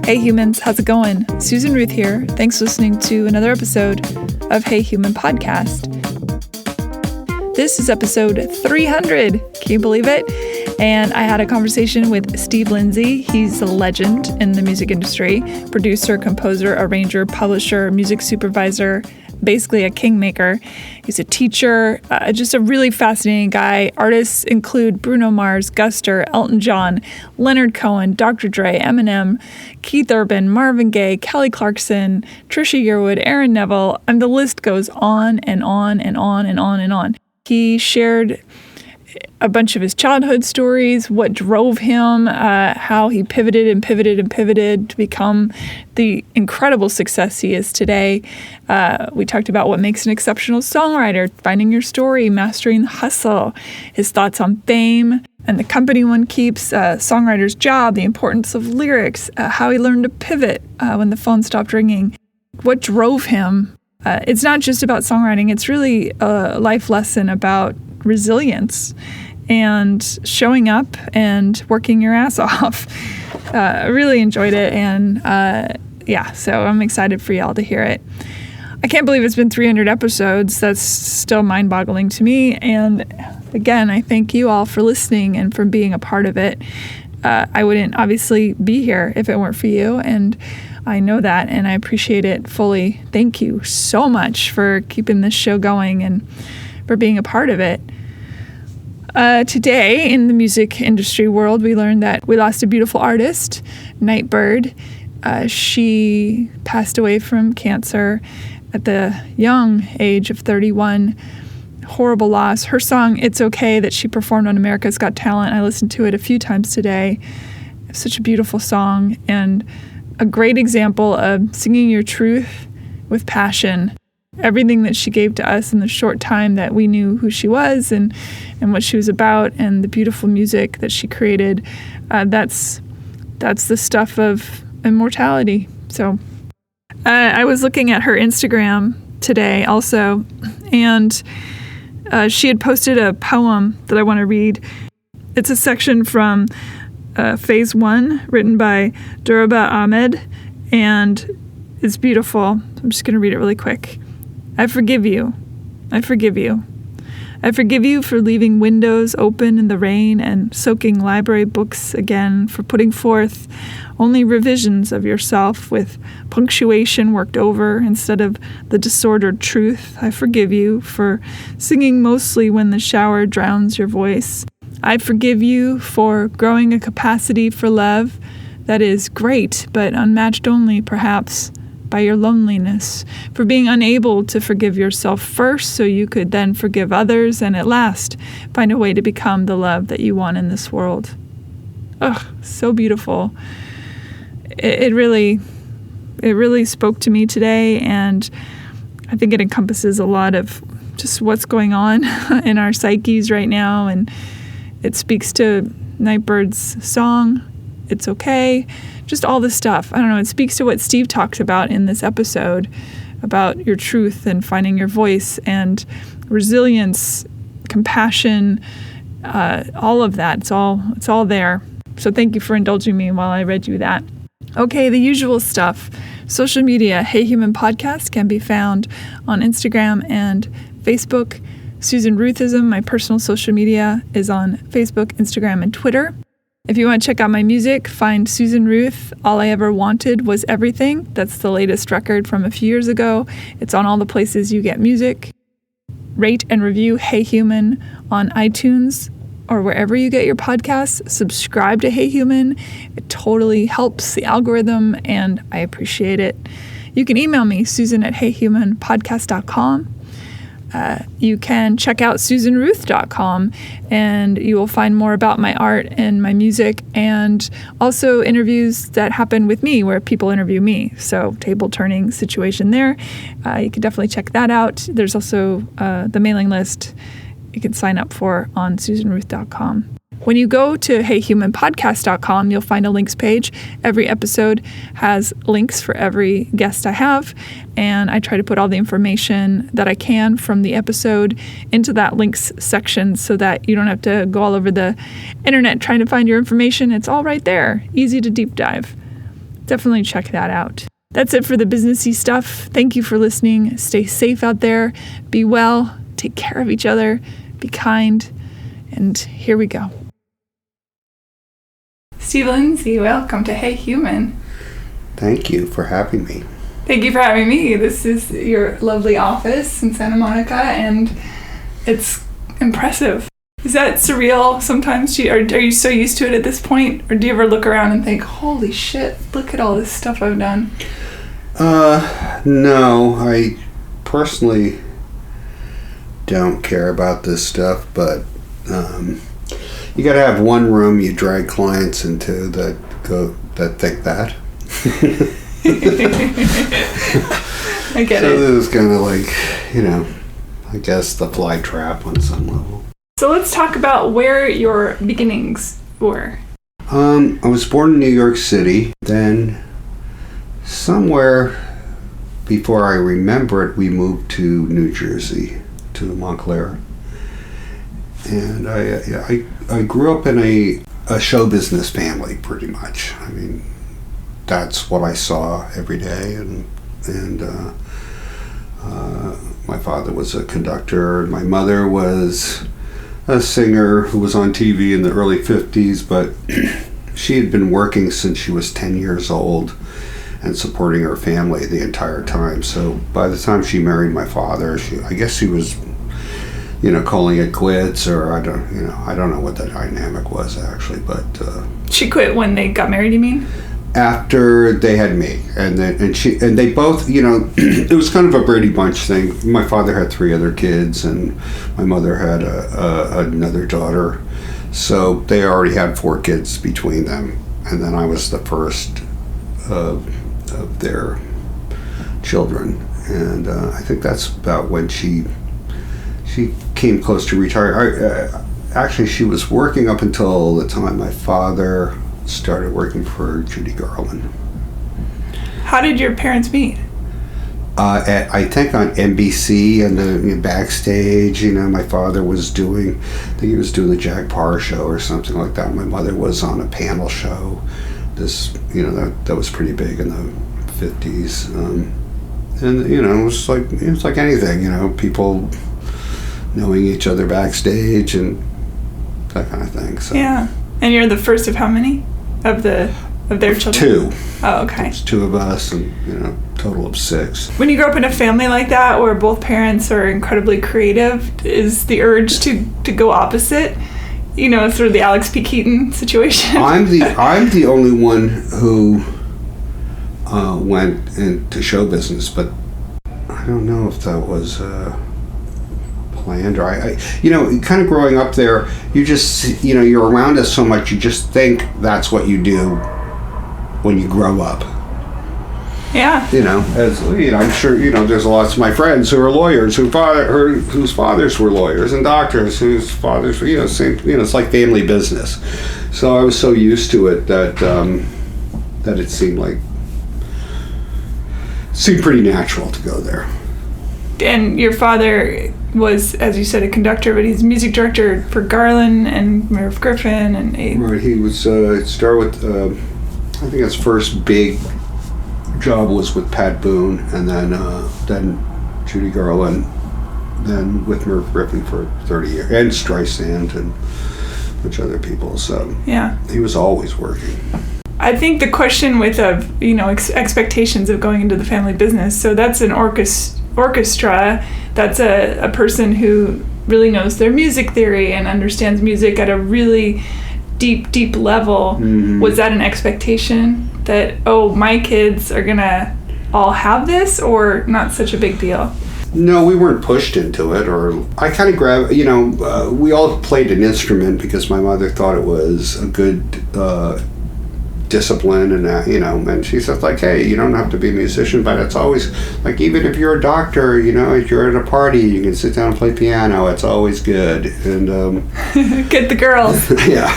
Hey humans, how's it going? Susan Ruth here. Thanks for listening to another episode of Hey Human Podcast. This is episode 300. Can you believe it? And I had a conversation with Steve Lindsey. He's a legend in the music industry, producer, composer, arranger, publisher, music supervisor, basically a kingmaker. He's a teacher, just a really fascinating guy. Artists include Bruno Mars, Guster, Elton John, Leonard Cohen, Dr. Dre, Eminem, Keith Urban, Marvin Gaye, Kelly Clarkson, Trisha Yearwood, Aaron Neville, and the list goes on and on and on and on and on. He shared a bunch of his childhood stories, what drove him, how he pivoted to become the incredible success he is today. We talked about what makes an exceptional songwriter, finding your story, mastering the hustle, his thoughts on fame and the company one keeps, songwriter's job, the importance of lyrics, how he learned to pivot when the phone stopped ringing, what drove him. It's not just about songwriting, it's really a life lesson about resilience and showing up and working your ass off. I really enjoyed it, and so I'm excited for y'all to hear it. I can't believe it's been 300 episodes. That's still mind-boggling to me, and again, I thank you all for listening and for being a part of it. I wouldn't obviously be here if it weren't for you, and I know that, and I appreciate it fully. Thank you so much for keeping this show going and for being a part of it. Today, in the music industry world, we learned that we lost a beautiful artist, Nightbird. She passed away from cancer at the young age of 31. Horrible loss. Her song, It's Okay, that she performed on America's Got Talent, I listened to it a few times today. It's such a beautiful song and a great example of singing your truth with passion. Everything that she gave to us in the short time that we knew who she was and what she was about and the beautiful music that she created, that's the stuff of immortality. So I was looking at her Instagram today also, and she had posted a poem that I want to read. It's a section from Phase 1 written by Duraba Ahmed, and it's beautiful. I'm just going to read it really quick. I forgive you. I forgive you. I forgive you for leaving windows open in the rain and soaking library books again, for putting forth only revisions of yourself with punctuation worked over instead of the disordered truth. I forgive you for singing mostly when the shower drowns your voice. I forgive you for growing a capacity for love that is great, but unmatched only, perhaps, by your loneliness, for being unable to forgive yourself first so you could then forgive others and at last find a way to become the love that you want in this world. Ugh, so beautiful. It really spoke to me today, and I think it encompasses a lot of just what's going on in our psyches right now, and it speaks to Nightbird's song, It's Okay, just all this stuff. I don't know, it speaks to what Steve talks about in this episode, about your truth and finding your voice and resilience, compassion, all of that. It's all there. So thank you for indulging me while I read you that. Okay, the usual stuff. Social media, Hey Human Podcast, can be found on Instagram and Facebook. Susan Ruthism, my personal social media, is on Facebook, Instagram, and Twitter. If you want to check out my music, find Susan Ruth, All I Ever Wanted Was Everything. That's the latest record from a few years ago. It's on all the places you get music. Rate and review Hey Human on iTunes or wherever you get your podcasts. Subscribe to Hey Human. It totally helps the algorithm, and I appreciate it. You can email me, susan@heyhumanpodcast.com. You can check out susanruth.com, and you will find more about my art and my music, and also interviews that happen with me where people interview me. So table turning situation there. You can definitely check that out. There's also the mailing list you can sign up for on susanruth.com. When you go to heyhumanpodcast.com, you'll find a links page. Every episode has links for every guest I have, and I try to put all the information that I can from the episode into that links section so that you don't have to go all over the internet trying to find your information. It's all right there. Easy to deep dive. definitely check that out. That's it for the businessy stuff. Thank you for listening. Stay safe out there. Be well. Take care of each other. Be kind. And here we go. Steve Lindsey, welcome to Hey Human. Thank you for having me. Thank you for having me. This is your lovely office in Santa Monica, and it's impressive. Is that surreal sometimes? Are you so used to it at this point? Or do you ever look around and think, holy shit, look at all this stuff I've done? No, I personally don't care about this stuff, but you gotta have one room you drag clients into that think that. I get it. So this is kind of like, I guess the fly trap on some level. So let's talk about where your beginnings were. I was born in New York City. Then somewhere before I remember it, we moved to New Jersey, to Montclair. And I grew up in a show business family, pretty much. I mean, that's what I saw every day, and my father was a conductor, and my mother was a singer who was on TV in the early 50s, but she had been working since she was 10 years old and supporting her family the entire time. So by the time she married my father, I guess she was, calling it quits, or I don't know what the dynamic was actually, but she quit when they got married, you mean? After they had me, and they both, it was kind of a Brady Bunch thing. My father had 3 other kids, and my mother had another daughter, so they already had 4 kids between them, and then I was the first of their children, and I think that's about when she came close to retire. Actually, she was working up until the time my father started working for Judy Garland. How did your parents meet? I think on NBC and the backstage, my father was doing the Jack Paar show or something like that. My mother was on a panel show. This, that was pretty big in the 50s. And it was like anything, people knowing each other backstage and that kind of thing. So. Yeah. And you're the first of how many? Of their children? 2. Oh, okay. It's 2 of us, and total of 6. When you grow up in a family like that, where both parents are incredibly creative, is the urge to go opposite? Sort of the Alex P. Keaton situation. I'm the only one who went into show business, but I don't know if that was planned, or I kind of growing up there, you just, you're around us so much, you just think that's what you do when you grow up. Yeah. As I'm sure, there's lots of my friends who are lawyers, whose fathers were lawyers, and doctors whose fathers were, same, it's like family business. So I was so used to it that it seemed pretty natural to go there. And your father was, as you said, a conductor, but he's music director for Garland and Merv Griffin and Right, he was started with I think his first big job was with Pat Boone, and then Judy Garland, then with Merv Griffin for 30 years, and Streisand and a bunch of other people. So yeah, he was always working. I think the question with expectations of going into the family business. So that's an orchestra. That's a person who really knows their music theory and understands music at a really deep level. Mm-hmm. Was that an expectation that, my kids are gonna all have this, or not such a big deal? No, we weren't pushed into it, or I kind of we all played an instrument because my mother thought it was a good discipline, and and she says hey, you don't have to be a musician, but it's always even if you're a doctor, if you're at a party, you can sit down and play piano. It's always good, and get the girls. Yeah.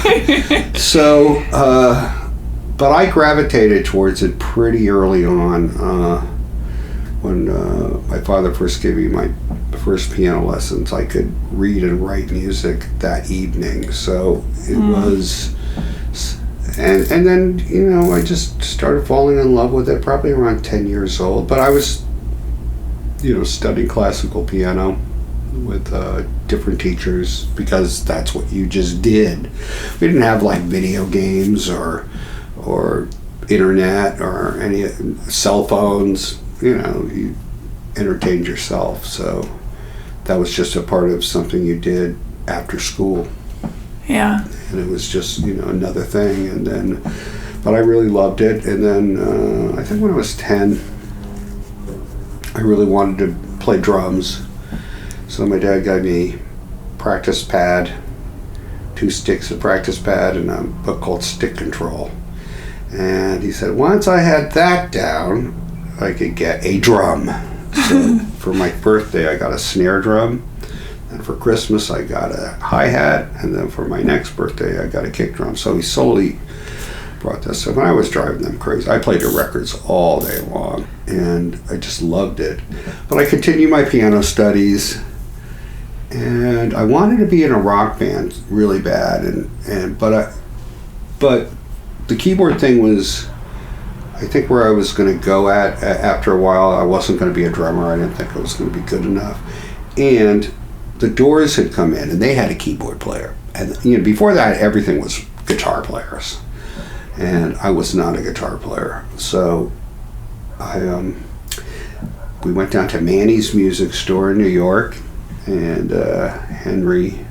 So but I gravitated towards it pretty early on when my father first gave me my first piano lessons. I could read and write music that evening, so it was And then, I just started falling in love with it probably around 10 years old. But I was, studying classical piano with different teachers because that's what you just did. We didn't have like video games or internet or any cell phones. You entertained yourself. So that was just a part of something you did after school. Yeah. And it was just, another thing. And then, but I really loved it. And then I think when I was 10, I really wanted to play drums. So my dad got me practice pad, 2 sticks of practice pad, and a book called Stick Control. And he said, once I had that down, I could get a drum. So for my birthday, I got a snare drum. And for Christmas, I got a hi-hat. And then for my next birthday, I got a kick drum. So he slowly brought this. So when I was driving them crazy, I played the records all day long. And I just loved it. But I continued my piano studies. And I wanted to be in a rock band really bad. But the keyboard thing was, I think, where I was going to go at after a while. I wasn't going to be a drummer. I didn't think I was going to be good enough. And the Doors had come in, and they had a keyboard player. And before that, everything was guitar players, and I was not a guitar player. So we went down to Manny's Music Store in New York, and Henry,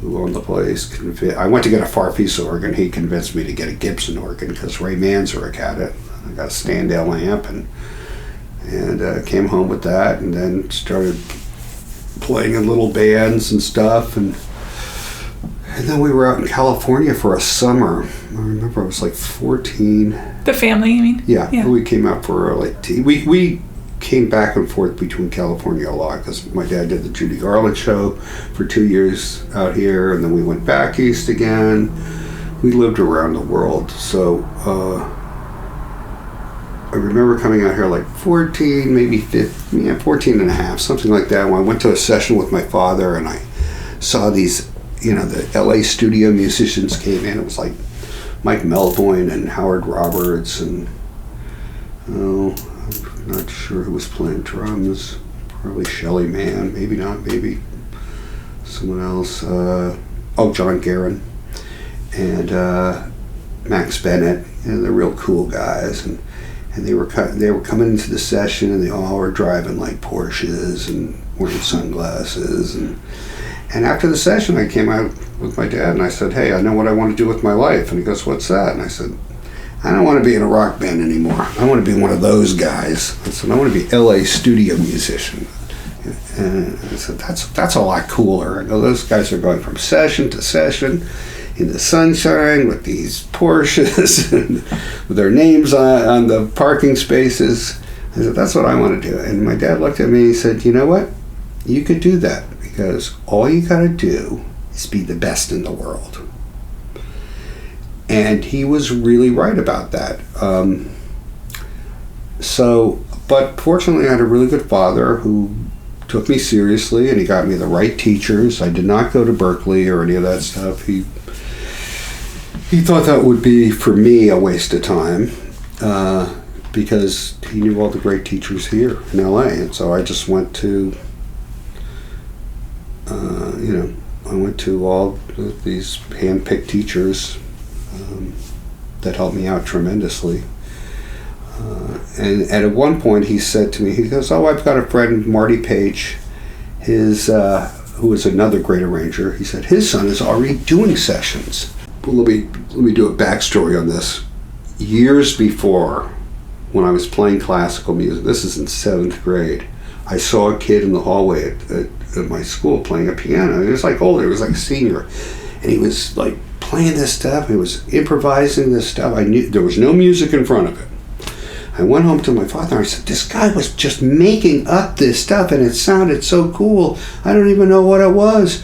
who owned the place, I went to get a Farfisa organ. He convinced me to get a Gibson organ because Ray Manzarek had it. I got a Standell amp and came home with that, and then started playing in little bands and stuff, and then we were out in California for a summer. I remember I was like 14. The family, you mean? Yeah. We came out for we came back and forth between California a lot because my dad did the Judy Garland show for 2 years out here, and then we went back east again. We lived around the world. So I remember coming out here like 14, maybe 15, 14 and a half, something like that. When I went to a session with my father, and I saw these, the LA studio musicians came in. It was like Mike Melvoin and Howard Roberts, and I'm not sure who was playing drums. Probably Shelly Manne, maybe not, maybe someone else. John Guerin and Max Bennett, they're real cool guys, and they were coming into the session, and they all were driving like Porsches and wearing sunglasses, and after the session I came out with my dad and I said, hey, I know what I want to do with my life. And he goes, what's that? And I said, I don't want to be in a rock band anymore. I want to be one of those guys. I said, I want to be LA studio musician. And I said, that's a lot cooler. I go, those guys are going from session to session in the sunshine with these Porsches and with their names on the parking spaces. I said, that's what I want to do. And my dad looked at me and he said, you know what? You could do that because all you got to do is be the best in the world. And he was really right about that. But fortunately I had a really good father who took me seriously, and he got me the right teachers. I did not go to Berkeley or any of that stuff. He thought that would be, for me, a waste of time because he knew all the great teachers here in LA. And so I just went to, all of these hand-picked teachers that helped me out tremendously. And at one point he said to me, he goes, I've got a friend, Marty Page, who is another great arranger. He said, his son is already doing sessions. Well, let me do a backstory on this. Years before, when I was playing classical music, this is in 7th grade, I saw a kid in the hallway at my school playing a piano. He was like older, he was like a senior. And he was like playing this stuff, he was improvising this stuff. I knew there was no music in front of it. I went home to my father and I said, this guy was just making up this stuff and it sounded so cool. I don't even know what it was.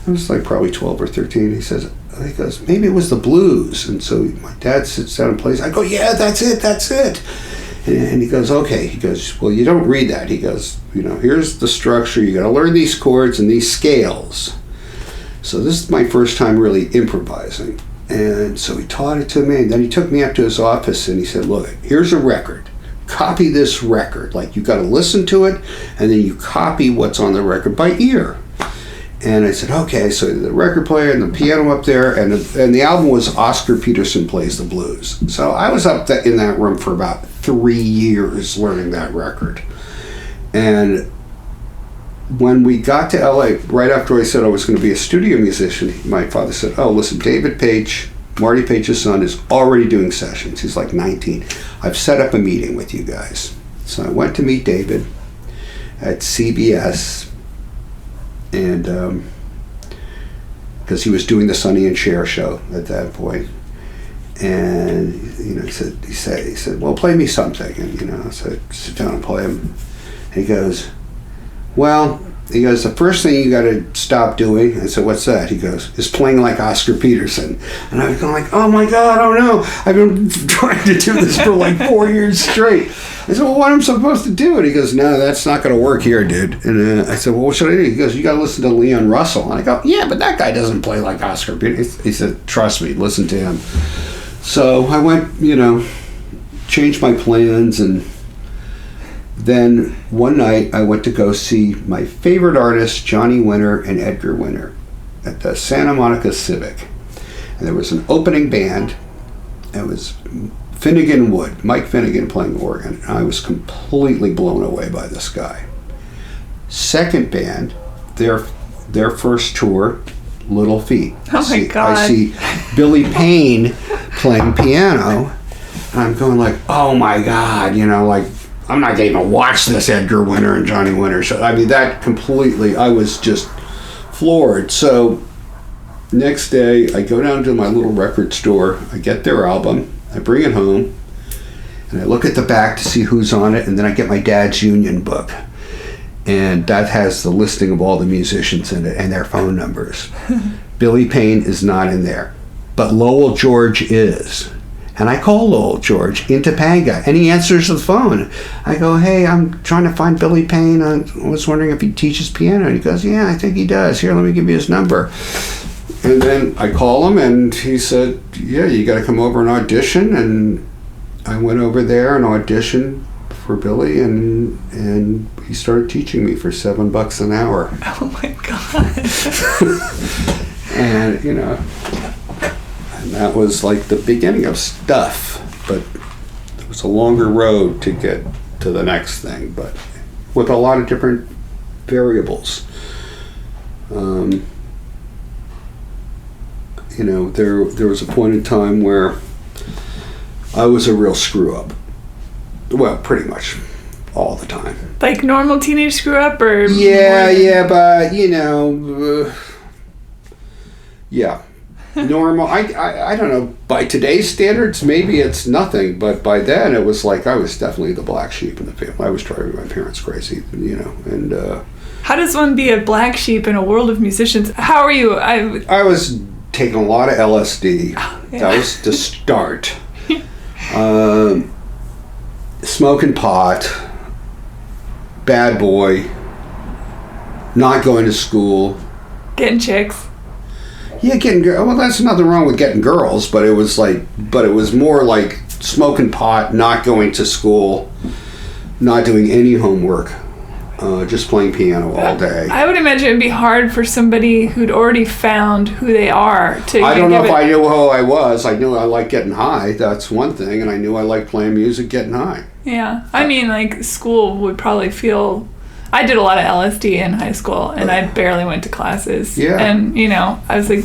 I was like probably 12 or 13. He goes, maybe it was the blues. And so my dad sits down and plays. I go, yeah, that's it. And he goes, okay. He goes, well, you don't read that. He goes, here's the structure. You got to learn these chords and these scales. So this is my first time really improvising. And so he taught it to me, and then he took me up to his office and he said, look, here's a record. Copy this record. Like, you got to listen to it, and then you copy what's on the record by ear. And I said, okay. So the record player and the piano up there, and the album was Oscar Peterson Plays the Blues. So I was up in that room for about 3 years learning that record. And when we got to LA, right after I said I was going to be a studio musician, my father said, oh, listen, David Page, Marty Page's son, is already doing sessions. He's like 19. I've set up a meeting with you guys. So I went to meet David at CBS, and because he was doing the Sonny and Cher show at that point. And he said, well, play me something. And so I sit down and play him. And he goes, the first thing you got to stop doing. I said, what's that? He goes, is playing like Oscar Peterson. And I was going like, oh my God, oh no. I've been trying to do this for like 4 years straight. I said, well, what am I supposed to do? And he goes, no, that's not going to work here, dude. And I said, well, what should I do? He goes, you got to listen to Leon Russell. And I go, yeah, but that guy doesn't play like Oscar Peterson. He said, trust me, listen to him. So I went, changed my plans, and then one night I went to go see my favorite artists, Johnny Winter and Edgar Winter, at the Santa Monica Civic. And there was an opening band. It was Finnegan Wood, Mike Finnegan playing organ. And I was completely blown away by this guy. Second band, their first tour, Little Feat. Oh my God. I see Billy Payne playing piano, and I'm going like, oh my God, I'm not going to even watch this Edgar Winter and Johnny Winter show. I mean, that completely, I was just floored. So next day, I go down to my little record store, I get their album, I bring it home, and I look at the back to see who's on it, and then I get my dad's union book. And that has the listing of all the musicians in it and their phone numbers. Billy Payne is not in there, but Lowell George is. And I call Lowell George in Topanga, and he answers the phone. I go, hey, I'm trying to find Billy Payne. I was wondering if he teaches piano. And he goes, yeah, I think he does. Here, let me give you his number. And then I call him, and he said, yeah, you got to come over and audition. And I went over there and auditioned for Billy, and he started teaching me for $7 an hour. Oh my God. And, and that was like the beginning of stuff, but it was a longer road to get to the next thing, but with a lot of different variables. There was a point in time where I was a real screw up. Well, pretty much all the time. Like normal teenage screw up, or yeah, but yeah, normal. I don't know. By today's standards, maybe it's nothing, but by then it was like I was definitely the black sheep in the family. I was driving my parents crazy, and. How does one be a black sheep in a world of musicians? How are you? I was taking a lot of LSD. Yeah. That was the start. Smoking pot, bad boy, not going to school. Getting chicks. Yeah, well, that's nothing wrong with getting girls, but it was more like smoking pot, not going to school, not doing any homework, just playing piano all day. I would imagine it'd be hard for somebody who'd already found who they are to. I don't know if I knew who I was. I knew I liked getting high. That's one thing, and I knew I liked playing music, getting high. Yeah, I mean, like school would probably feel. I did a lot of LSD in high school, and I barely went to classes. Yeah. And I was like,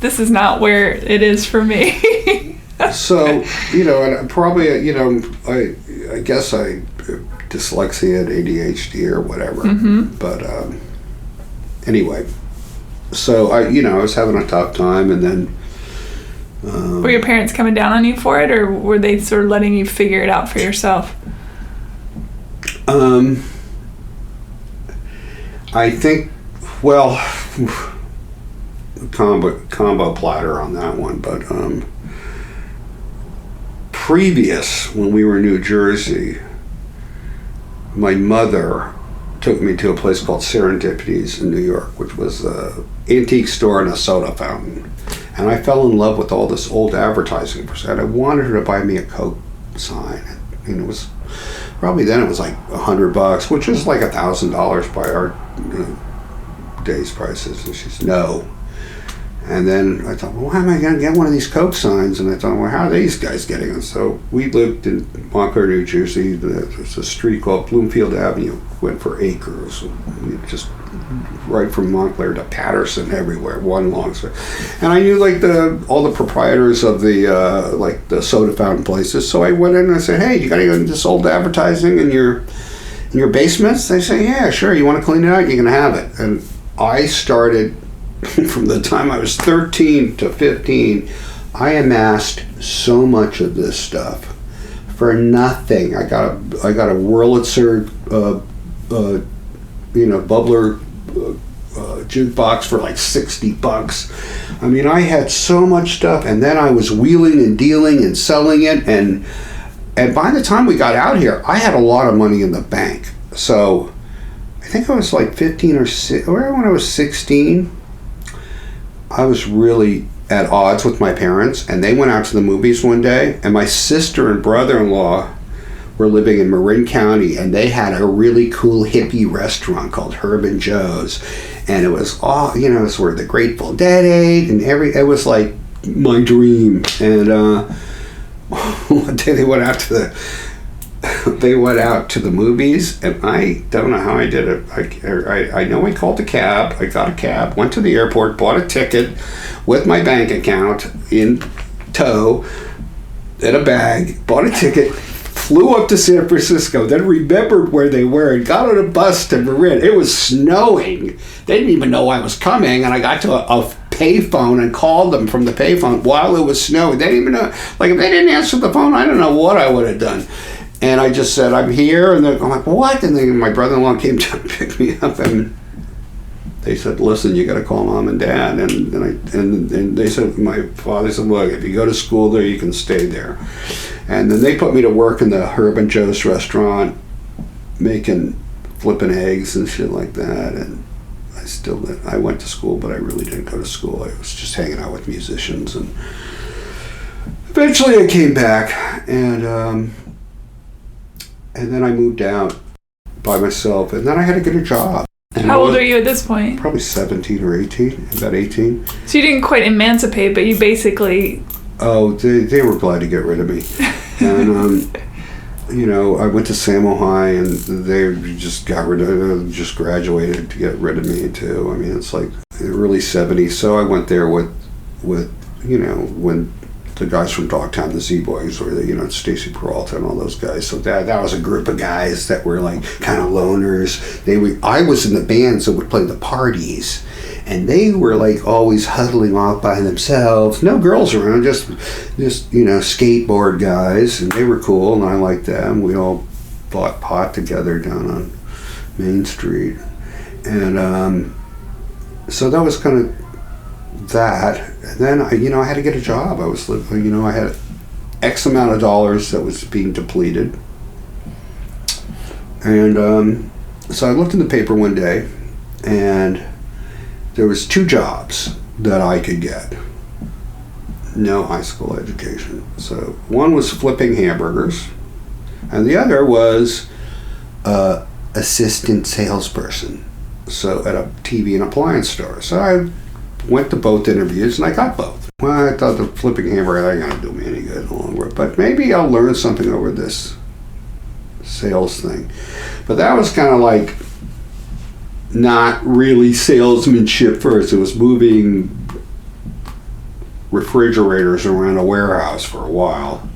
this is not where it is for me. So, and probably, I guess I dyslexia, ADHD, or whatever. Mm-hmm. But anyway, so I was having a tough time, and then. Were your parents coming down on you for it, or were they sort of letting you figure it out for yourself? I think, well, combo platter on that one, but previous, when we were in New Jersey, my mother took me to a place called Serendipities in New York, which was an antique store and a soda fountain. And I fell in love with all this old advertising. And I wanted her to buy me a Coke sign. And it was, probably then it was like $100, which is like $1,000 by our day's prices. And she said, no. And then I thought, well, how am I going to get one of these Coke signs? And I thought, well, how are these guys getting them? So we lived in Montclair, New Jersey. There's a street called Bloomfield Avenue. Went for acres. Just right from Montclair to Patterson, everywhere, one long street. And I knew like all the proprietors of the like the soda fountain places. So I went in and I said, hey, you got any of this old advertising in your basements? They say, yeah, sure. You want to clean it out? You can have it. And I started. From the time I was 13 to 15, I amassed so much of this stuff for nothing. I got a Wurlitzer, bubbler jukebox for like $60. I mean, I had so much stuff, and then I was wheeling and dealing and selling it, and by the time we got out here, I had a lot of money in the bank. So I think I was like 15 or when I was 16. I was really at odds with my parents, and they went out to the movies one day, and my sister and brother-in-law were living in Marin County, and they had a really cool hippie restaurant called Herb and Joe's, and it was all, it's where the Grateful Dead ate, and it was like my dream. And one day they went out to the movies, and I don't know how I did it. I know I called a cab. I got a cab, went to the airport, bought a ticket with my bank account in tow, in a bag, bought a ticket, flew up to San Francisco, then remembered where they were and got on a bus to Marin. It was snowing. They didn't even know I was coming, and I got to a payphone and called them from the payphone while it was snowing. They didn't even know. Like, if they didn't answer the phone, I don't know what I would have done. And I just said, I'm here. And I'm like, what? And then my brother-in-law came to pick me up, and they said, listen, you got to call mom and dad. And they said, my father said, look, if you go to school there, you can stay there. And then they put me to work in the Herb and Joe's restaurant, flipping eggs and shit like that. And I went to school, but I really didn't go to school. I was just hanging out with musicians. And eventually I came back, and then I moved out by myself, and then I had to get a job. And how old are you at this point? Probably 17 or 18, about 18. So you didn't quite emancipate, but you basically... Oh, they were glad to get rid of me. And, I went to Samo High, and they just just graduated to get rid of me, too. I mean, it's like the early 70s. So I went there with when the guys from Dogtown, the Z-Boys, or Stacy Peralta and all those guys. So that was a group of guys that were like kind of loners. I was in the bands that would play the parties, and they were like always huddling off by themselves. No girls around, just skateboard guys, and they were cool, and I liked them. We all bought pot together down on Main Street, and so that was kind of that. And then I had to get a job. I was I had X amount of dollars that was being depleted, and so I looked in the paper one day, and there was 2 jobs that I could get. No high school education. So one was flipping hamburgers, and the other was assistant salesperson. So at a TV and appliance store. So I went to both interviews, and I got both. Well, I thought the flipping hamburger ain't gonna do me any good in the long run, but maybe I'll learn something over this sales thing. But that was kind of like not really salesmanship first. It was moving refrigerators around a warehouse for a while.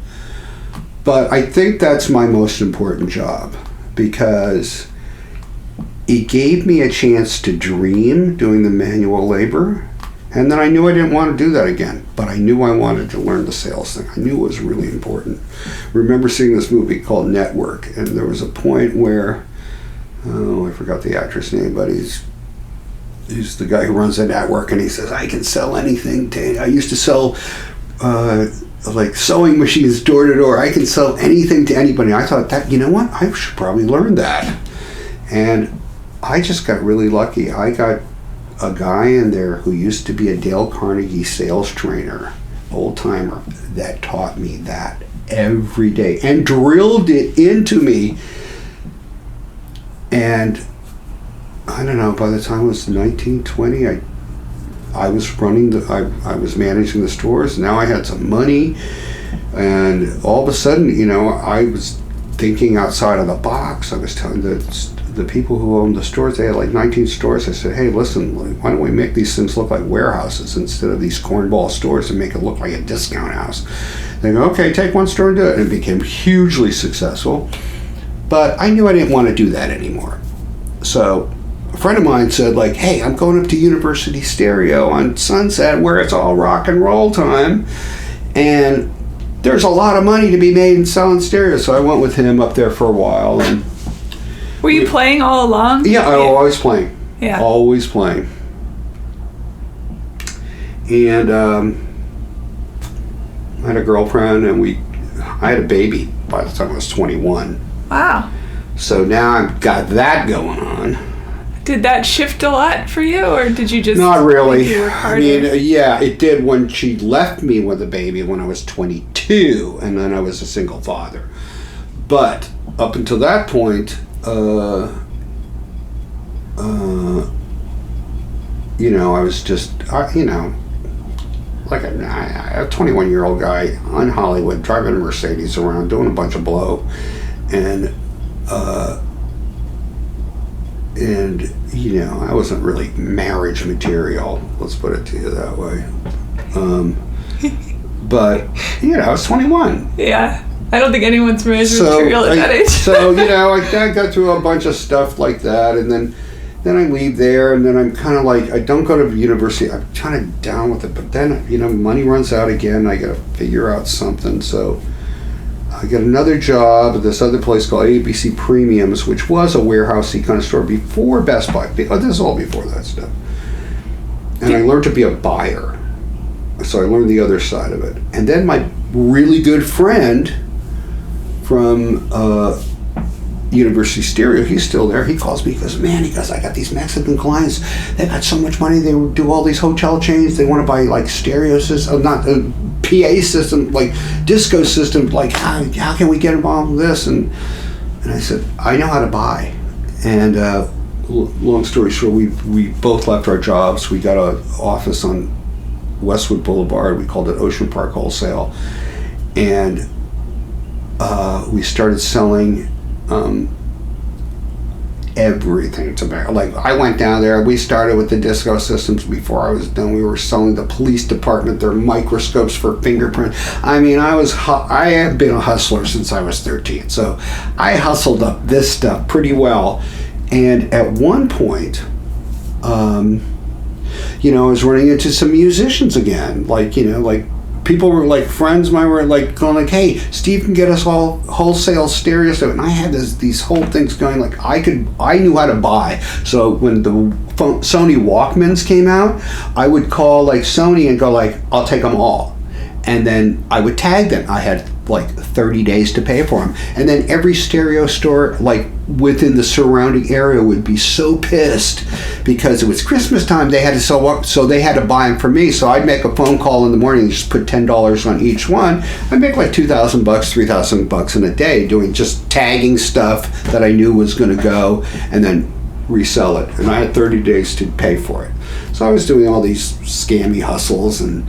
But I think that's my most important job, because it gave me a chance to dream doing the manual labor. And then I knew I didn't want to do that again, but I knew I wanted to learn the sales thing. I knew it was really important. I remember seeing this movie called Network, and there was a point where, I forgot the actor's name, but he's the guy who runs the network, and he says, I can sell anything. I used to sell like sewing machines door to door. I can sell anything to anybody. I thought that, what? I should probably learn that. And I just got really lucky. I a guy in there who used to be a Dale Carnegie sales trainer, old timer, that taught me that every day and drilled it into me. And I don't know, by the time I was 19, 20, I was running I was managing the stores. Now I had some money, and all of a sudden, I was thinking outside of the box. I was telling the people who owned the stores, they had like 19 stores. I said, hey, listen, why don't we make these things look like warehouses instead of these cornball stores and make it look like a discount house? They go, okay, take one store and do it. And it became hugely successful. But I knew I didn't want to do that anymore. So a friend of mine said, like, hey, I'm going up to University Stereo on Sunset where it's all rock and roll time, and there's a lot of money to be made in selling stereo. So I went with him up there for a while. And were you playing all along? Yeah, I was always playing. Yeah. Always playing. And I had a girlfriend, and I had a baby by the time I was 21. Wow. So now I've got that going on. Did that shift a lot for you, or did you just... Not really. You work harder? I mean, yeah, it did when she left me with a baby when I was 22, and then I was a single father. But up until that point, I was just, like a 21-year-old guy on Hollywood, driving a Mercedes around, doing a bunch of blow, and I wasn't really marriage material, let's put it to you that way. But, I was 21. Yeah. I don't think anyone's marriage material at that age. So, I got through a bunch of stuff like that, and then I leave there, and then I'm kind of like, I don't go to university. I'm kind of down with it, but then, money runs out again. I got to figure out something, so I got another job at this other place called ABC Premiums, which was a warehousey kind of store before Best Buy. This is all before that stuff. And I learned to be a buyer. So I learned the other side of it. And then my really good friend from University Stereo, he's still there. He calls me, he goes, I got these Mexican clients. They got so much money. They do all these hotel chains. They want to buy like stereo systems, not PA system, like disco system. Like, how can we get involved with this? And I said, I know how to buy. And long story short, we both left our jobs. We got an office on Westwood Boulevard. We called it Ocean Park Wholesale. And we started selling everything tobacco. Like, I went down there, we started with the disco systems. Before I was done, we were selling the police department their microscopes for fingerprint. I mean, I have been a hustler since I was 13, so I hustled up this stuff pretty well. And at one point, I was running into some musicians again, like people were like friends of mine were like going like, hey, Steve can get us all wholesale stereo stuff. And I had these whole things going, like I knew how to buy. So when the Sony Walkmans came out, I would call like Sony and go like, I'll take them all. And then I would tag them. I had like 30 days to pay for them. And then every stereo store like within the surrounding area would be so pissed because it was Christmas time. They had to sell up, so they had to buy them for me. So I'd make a phone call in the morning and just put $10 on each one. I'd make like $2,000, $3,000 in a day doing just tagging stuff that I knew was going to go, and then resell it. And I had 30 days to pay for it. So I was doing all these scammy hustles. And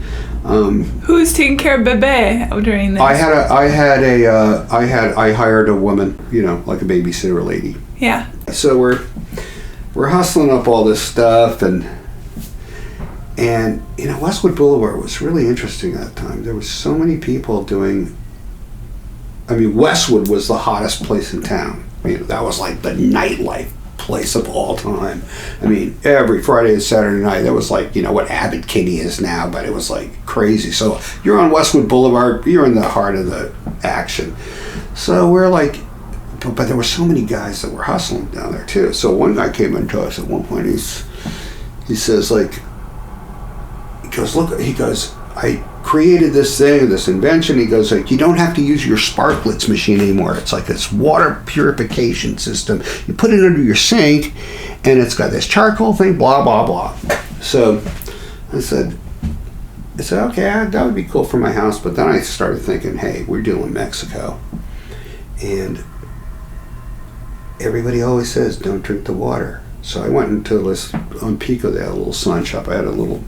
who's taking care of Bebe during this? I hired a woman, like a babysitter lady. Yeah. So we're hustling up all this stuff, and Westwood Boulevard was really interesting at that time. There was so many people doing. I mean, Westwood was the hottest place in town. I mean, that was like the nightlife place of all time. I mean, every Friday and Saturday night, there was like, what Abbott Kinney is now, but it was like crazy. So you're on Westwood Boulevard, you're in the heart of the action. So we're like, but there were so many guys that were hustling down there too. So one guy came into us at one point, he says like, he goes, I created this thing, this invention. He goes like, you don't have to use your Sparklets machine anymore. It's like this water purification system. You put it under your sink, and it's got this charcoal thing, blah, blah, blah. So I said, okay, that would be cool for my house. But then I started thinking, hey, we're doing Mexico. And everybody always says, don't drink the water. So I went into this, on Pico, they had a little sign shop. I had a little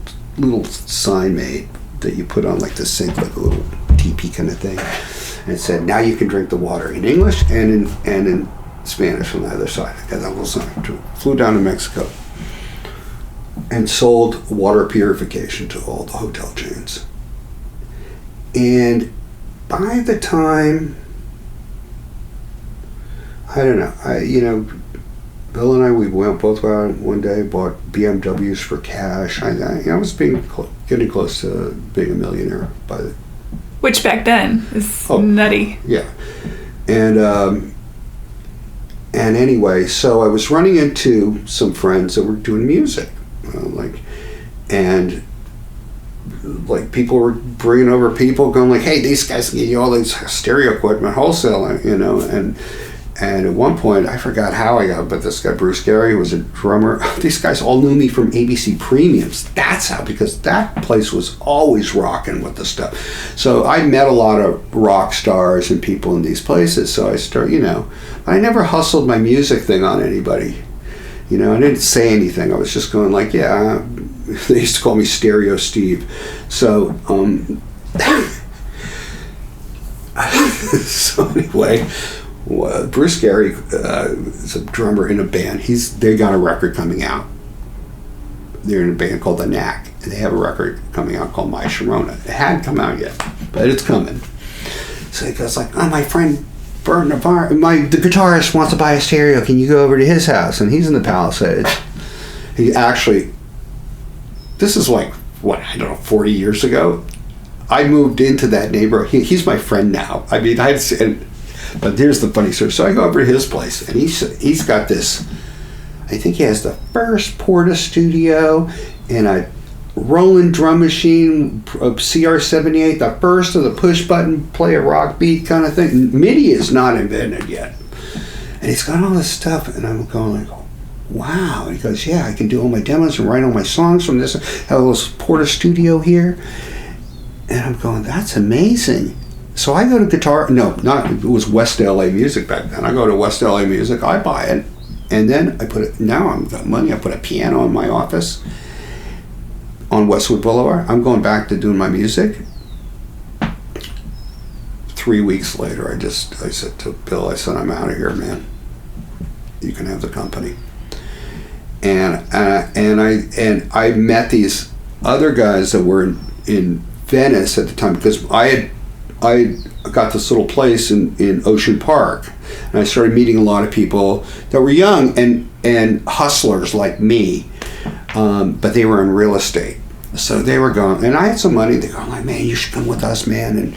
sign made that you put on like the sink, like a little teepee kind of thing. And it said, now you can drink the water, in English and in Spanish on the other side. I got that little sign. Flew down to Mexico and sold water purification to all the hotel chains. And by the time, I don't know, Bill and I, we both went out one day, bought BMWs for cash. I was getting close to being a millionaire by the... Which back then is nutty. Yeah. And anyway, so I was running into some friends that were doing music. People were bringing over people going like, hey, these guys can get you all these stereo equipment wholesale, and at one point, I forgot how I got, but this guy, Bruce Gary, was a drummer. These guys all knew me from ABC Premiums. That's how, because that place was always rocking with the stuff. So I met a lot of rock stars and people in these places. So I started, I never hustled my music thing on anybody. I didn't say anything. I was just going like, yeah, they used to call me Stereo Steve. So, so anyway, Bruce Gary is a drummer in a band. They got a record coming out. They're in a band called The Knack, and they have a record coming out called My Sharona. It hadn't come out yet, but it's coming. So he goes like, my friend Bert Navarre, the guitarist wants to buy a stereo. Can you go over to his house? And he's in the Palisades. He actually, this is like, 40 years ago. I moved into that neighborhood. He's my friend now. I mean, but here's the funny story. So I go over to his place, and he's got this, I think he has the first Porta Studio and a Roland drum machine, a CR78, the first of the push button, play a rock beat kind of thing. MIDI is not invented yet. And he's got all this stuff, and I'm going like, wow. And he goes, yeah, I can do all my demos and write all my songs from this. Have a little Porta Studio here. And I'm going, that's amazing. So I go to it was West LA Music back then. I go to West LA Music, I buy it, and then now I've got money, I put a piano in my office on Westwood Boulevard. I'm going back to doing my music. 3 weeks later, I said to Bill, I'm out of here, man. You can have the company. And I met these other guys that were in Venice at the time, because I got this little place in Ocean Park, and I started meeting a lot of people that were young and hustlers like me, but they were in real estate. So they were going, and I had some money. They go like, man, you should come with us, man, and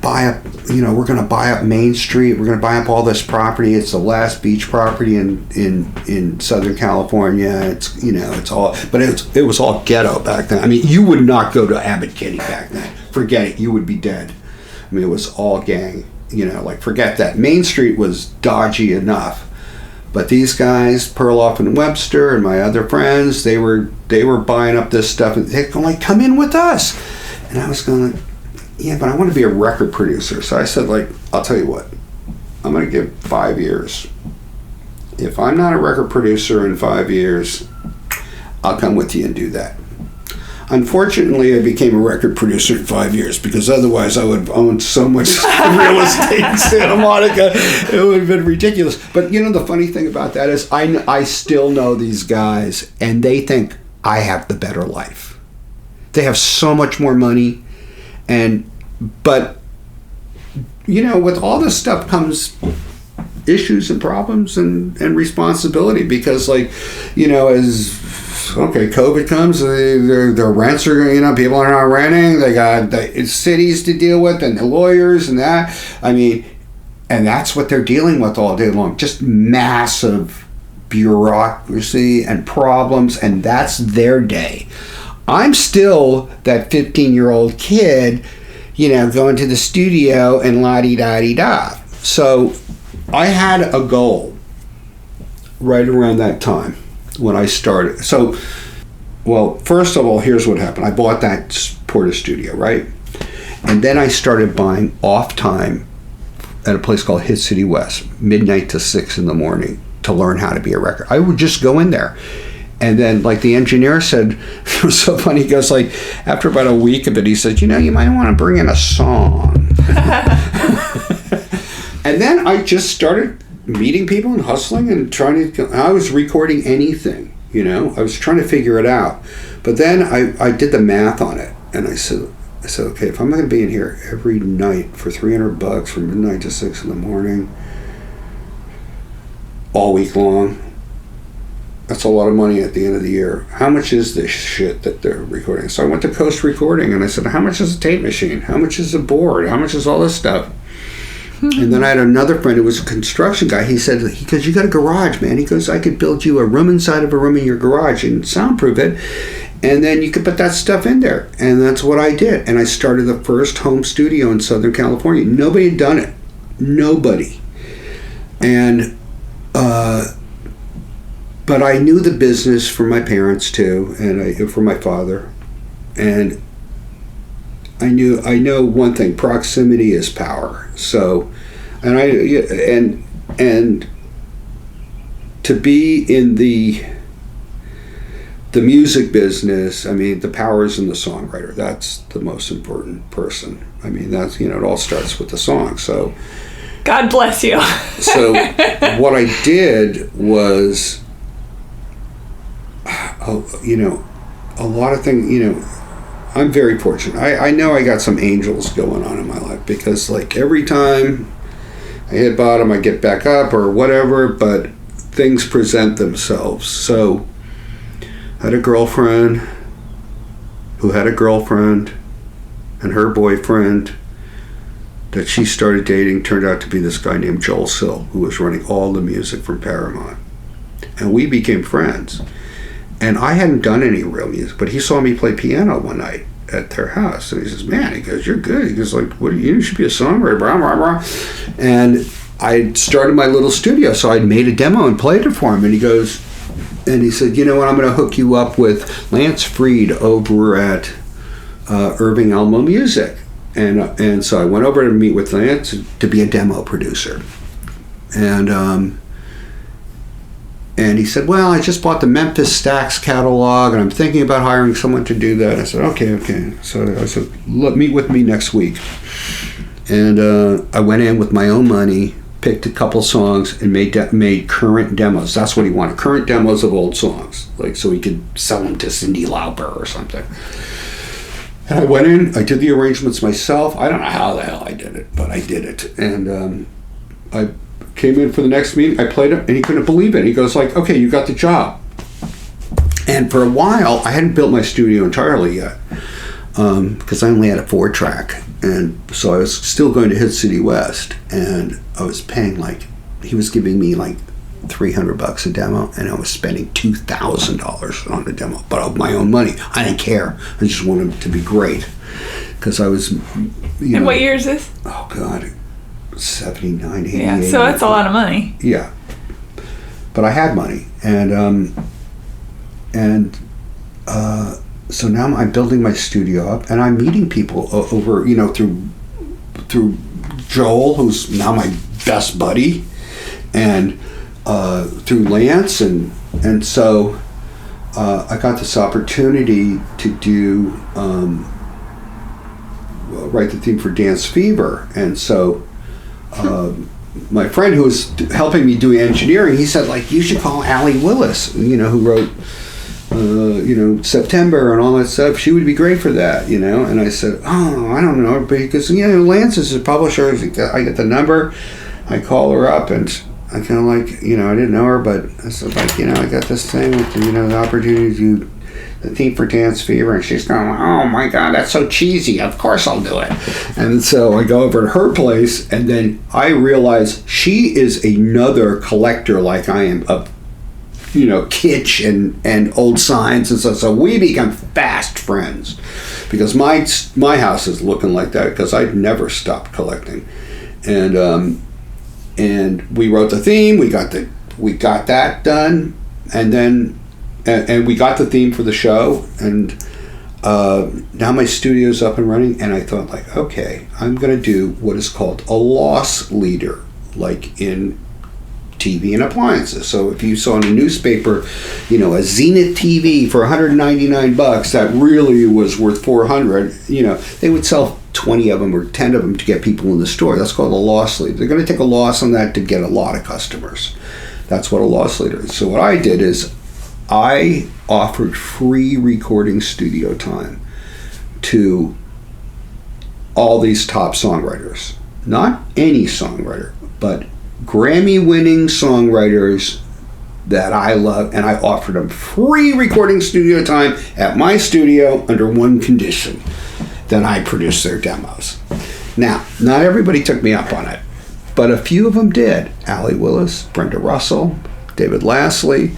buy up. We're going to buy up Main Street. We're going to buy up all this property. It's the last beach property in Southern California. It's all, but it was all ghetto back then. I mean, you would not go to Abbot Kinney back then. Forget it. You would be dead. I mean, it was all gang. Forget that. Main Street was dodgy enough. But these guys, Perloff and Webster and my other friends, they were buying up this stuff, and they're going like, come in with us. And I was going, yeah, but I want to be a record producer. So I said, like, I'll tell you what, I'm going to give 5 years. If I'm not a record producer in 5 years, I'll come with you and do that. Unfortunately, I became a record producer in 5 years, because otherwise I would have owned so much real estate in Santa Monica. It would have been ridiculous. But the funny thing about that is I still know these guys, and they think I have the better life. They have so much more money, but with all this stuff comes issues and problems and responsibility, because as COVID comes, their rents are, people are not renting, they got the cities to deal with and the lawyers and that. I mean, and that's what they're dealing with all day long, just massive bureaucracy and problems, and that's their day. I'm still that 15-year-old kid, going to the studio and la-di-da-di-da. So I had a goal right around that time. when I started. So, well, first of all, here's what happened. I bought that Porter studio, right? And then I started buying off time at a place called Hit City West, midnight to 6 in the morning, to learn how to be a record. I would just go in there. And then, like, the engineer said, it was so funny, he goes, like, after about a week of it, he said, you know, you might want to bring in a song. And then I just started meeting people and hustling and I was recording anything, you know. I was trying to figure it out. But then I did the math on it, and I said, okay, if I'm going to be in here every night for $300 from midnight to 6 in the morning, all week long, that's a lot of money at the end of the year. How much is this shit that they're recording? So I went to Coast Recording, and I said, how much is a tape machine? How much is a board? How much is all this stuff? And then I had another friend who was a construction guy. He said, you got a garage, man. He goes, I could build you a room inside of a room in your garage and soundproof it. And then you could put that stuff in there. And that's what I did. And I started the first home studio in Southern California. Nobody had done it. Nobody. And, but I knew the business from my parents too, and from my father. And I know one thing: proximity is power. So, and to be in the music business, I mean, the power is in the songwriter. That's the most important person. I mean, that's, you know, it all starts with the song. So, God bless you. So, what I did was, you know, a lot of things, you know. I'm very fortunate. I know I got some angels going on in my life, because, like, every time I hit bottom, I get back up or whatever, but things present themselves. So I had a girlfriend who had a girlfriend, and her boyfriend that she started dating turned out to be this guy named Joel Sill, who was running all the music from Paramount. And we became friends. And I hadn't done any real music, but he saw me play piano one night at their house. And he says, man, he goes, you're good. He goes, like, what, you should be a songwriter, blah, blah, blah. And I started my little studio, so I'd made a demo and played it for him. And he goes, and he said, you know what, I'm going to hook you up with Lance Freed over at Irving Elmo Music. And so I went over to meet with Lance to be a demo producer. And he said, well, I just bought the Memphis Stax catalog, and I'm thinking about hiring someone to do that. I said, okay. So I said, meet with me next week. And I went in with my own money, picked a couple songs, and made current demos. That's what he wanted, current demos of old songs, like, so he could sell them to Cyndi Lauper or something. And I went in, I did the arrangements myself. I don't know how the hell I did it, but I did it. And I came in for the next meeting, I played him, and he couldn't believe it. He goes, like, okay, you got the job. And for a while, I hadn't built my studio entirely yet, because I only had a 4-track. And so I was still going to Hit City West, and I was paying, like, he was giving me like $300 a demo, and I was spending $2,000 on the demo, but of my own money. I didn't care. I just wanted it to be great, because I was, And what year is this? Oh, God. 79, 88. Yeah, so that's a lot of money. Yeah, but I had money, and so now I'm building my studio up, and I'm meeting people over, you know, through Joel, who's now my best buddy, and through Lance, and so I got this opportunity to do write the theme for Dance Fever, and so. My friend who was helping me do engineering, he said, like, you should call Allie Willis, you know, who wrote, you know, September and all that stuff. She would be great for that, you know. And I said, oh, I don't know, because, you know, Lance is a publisher. I get the number, I call her up, and I kind of, like, you know, I didn't know her, but I said, like, you know, I got this thing with, you know, the opportunity to do the theme for Dance Fever, and she's going, oh my God, that's so cheesy, of course I'll do it. And so I go over to her place, and then I realize she is another collector like I am of, you know, kitsch and old signs, and so we become fast friends, because my house is looking like that, because I'd never stopped collecting. And we wrote the theme, we got that done, and then and we got the theme for the show, and now my studio's up and running, and I thought, like, okay, I'm going to do what is called a loss leader, like in TV and appliances. So if you saw in a newspaper, you know, a Zenith TV for $199 that really was worth $400, you know, they would sell 20 of them or 10 of them to get people in the store. That's called a loss leader. They're going to take a loss on that to get a lot of customers. That's what a loss leader is. So what I did is I offered free recording studio time to all these top songwriters. Not any songwriter, but Grammy-winning songwriters that I love, and I offered them free recording studio time at my studio under one condition: that I produce their demos. Now, not everybody took me up on it, but a few of them did. Allie Willis, Brenda Russell, David Lastly,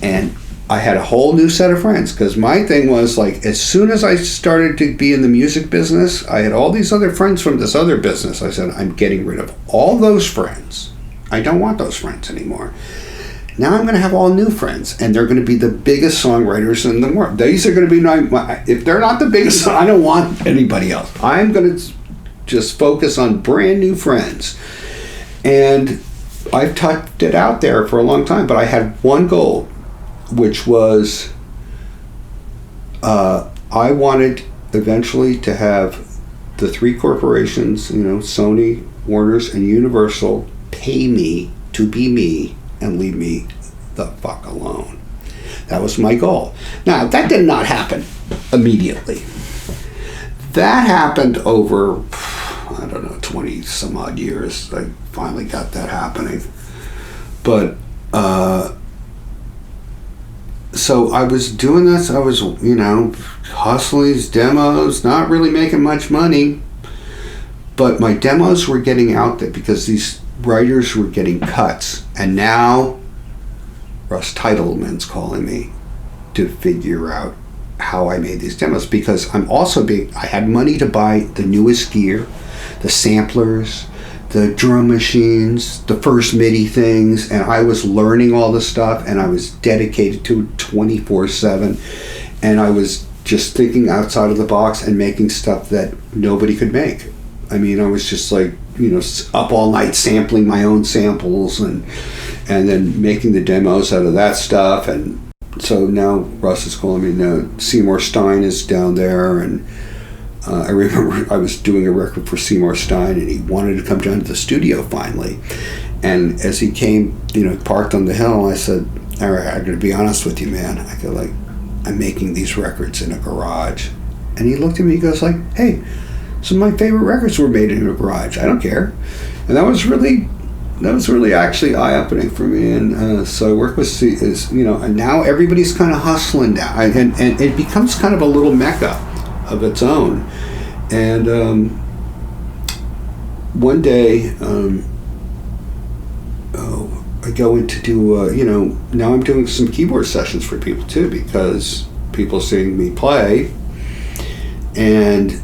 and I had a whole new set of friends, because my thing was, like, as soon as I started to be in the music business, I had all these other friends from this other business. I said, I'm getting rid of all those friends. I don't want those friends anymore. Now I'm going to have all new friends, and they're going to be the biggest songwriters in the world. These are going to be if they're not the biggest, I don't want anybody else. I'm going to just focus on brand new friends. And I've tucked it out there for a long time, but I had one goal, which was I wanted eventually to have the three corporations, you know, Sony, Warner's, and Universal, pay me to be me and leave me the fuck alone. That was my goal. Now, that did not happen immediately. That happened over, I don't know, 20 some odd years. I finally got that happening. But so I was doing this, I was, you know, hustling these demos, not really making much money, but my demos were getting out there because these writers were getting cuts, and now Russ Titleman's calling me to figure out how I made these demos, because I had money to buy the newest gear, the samplers, the drum machines, the first MIDI things, and I was learning all this stuff, and I was dedicated to it 24/7, and I was just thinking outside of the box and making stuff that nobody could make. I mean, I was just like, you know, up all night sampling my own samples and then making the demos out of that stuff. And so now Russ is calling me. Now Seymour Stein is down there, and I remember I was doing a record for Seymour Stein, and he wanted to come down to the studio finally. And as he came, you know, parked on the hill, I said, all right, I'm going to be honest with you, man. I go, like, I'm making these records in a garage. And he looked at me, he goes, like, hey, some of my favorite records were made in a garage. I don't care. And that was really actually eye-opening for me. And so I work with, you know, and now everybody's kind of hustling now. And it becomes kind of a little mecca of its own. And one day, I go in to do, you know, now I'm doing some keyboard sessions for people too, because people seeing me play. And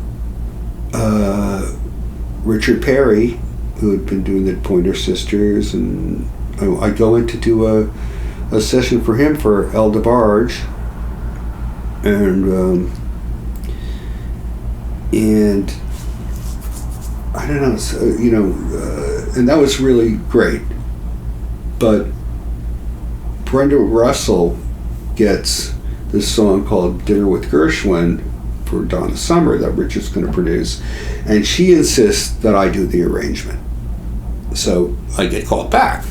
Richard Perry, who had been doing the Pointer Sisters, and I go in to do a session for him for El DeBarge, and I don't know, so, you know, and that was really great. But Brenda Russell gets this song called Dinner with Gershwin for Donna Summer that Richard's going to produce, and she insists that I do the arrangement. So I get called back.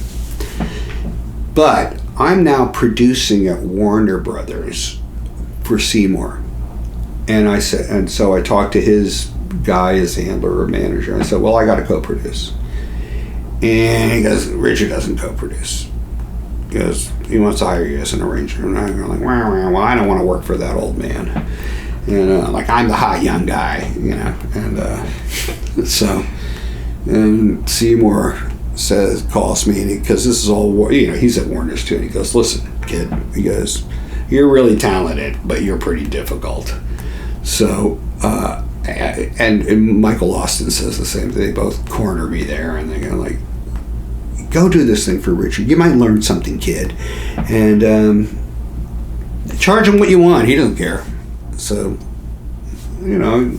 But I'm now producing at Warner Brothers for Seymour. And so I talked to his guy, his handler or manager, and I said, well, I got to co-produce. And he goes, Richard doesn't co-produce. He goes, he wants to hire you as an arranger. And I'm like, well, I don't want to work for that old man. And like, I'm the hot young guy, you know. And so, and Seymour calls me, because this is all, you know, he's at Warner's too. And he goes, listen, kid, he goes, you're really talented, but you're pretty difficult. So, and Michael Austin says the same thing. They both corner me there, and they go like, go do this thing for Richard. You might learn something, kid. And Charge him what you want. He doesn't care. So, you know,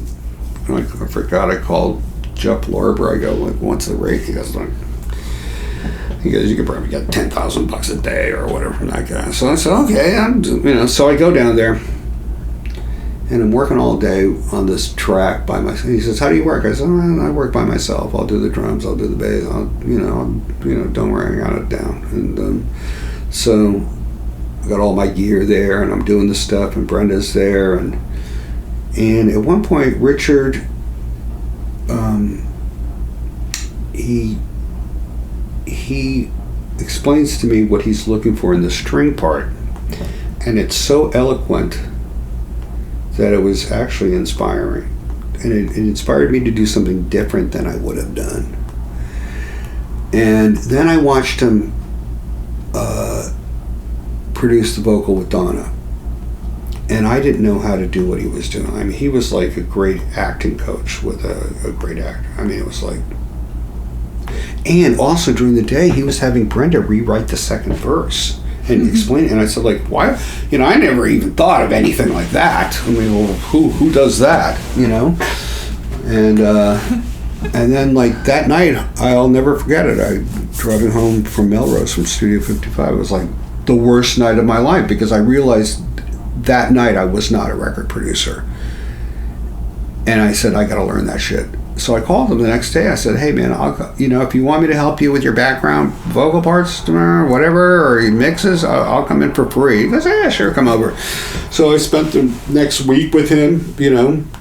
I forgot I called Jeff Lorber. I go, like, what's the rate? He goes, you could probably get $10,000 a day or whatever from that guy. So I said, okay, so I go down there. And I'm working all day on this track by myself. He says, how do you work? I said, I work by myself. I'll do the drums, I'll do the bass, don't worry, I got it down. And so I got all my gear there, and I'm doing the stuff, and Brenda's there. And at one point, Richard, he explains to me what he's looking for in the string part. And it's so eloquent that it was actually inspiring. And it inspired me to do something different than I would have done. And then I watched him produce the vocal with Donna. And I didn't know how to do what he was doing. I mean, he was like a great acting coach with a great actor. I mean, it was like... And also during the day, he was having Brenda rewrite the second verse. And explain it. And I said, like, why? You know, I never even thought of anything like that. I mean, well, who does that? You know? And then, like, that night, I'll never forget it. I driving home from Melrose from Studio 55. It was like the worst night of my life because I realized that night I was not a record producer. And I said, I got to learn that shit. So I called him the next day. I said, hey, man, if you want me to help you with your background vocal parts, whatever, or mixes, I'll come in for free. He goes, yeah, sure, come over. So I spent the next week with him,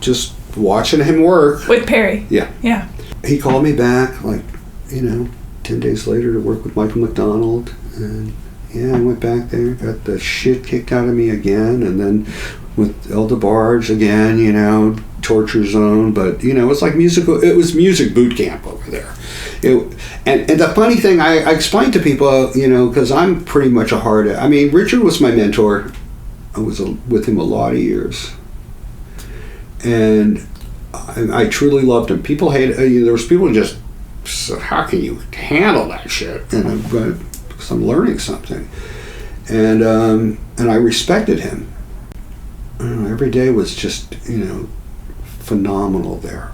just watching him work. With Perry? Yeah. Yeah. He called me back, 10 days later to work with Michael McDonald. And, I went back there, got the shit kicked out of me again, and then with El DeBarge again, Torture Zone, but it was like it was music boot camp over there. And the funny thing, I explained to people, because I'm pretty much a I mean, Richard was my mentor. I was with him a lot of years. And I truly loved him. People hated, there was people who just said, how can you handle that shit? And because I'm learning something. And I respected him. I don't know, every day was just, phenomenal there.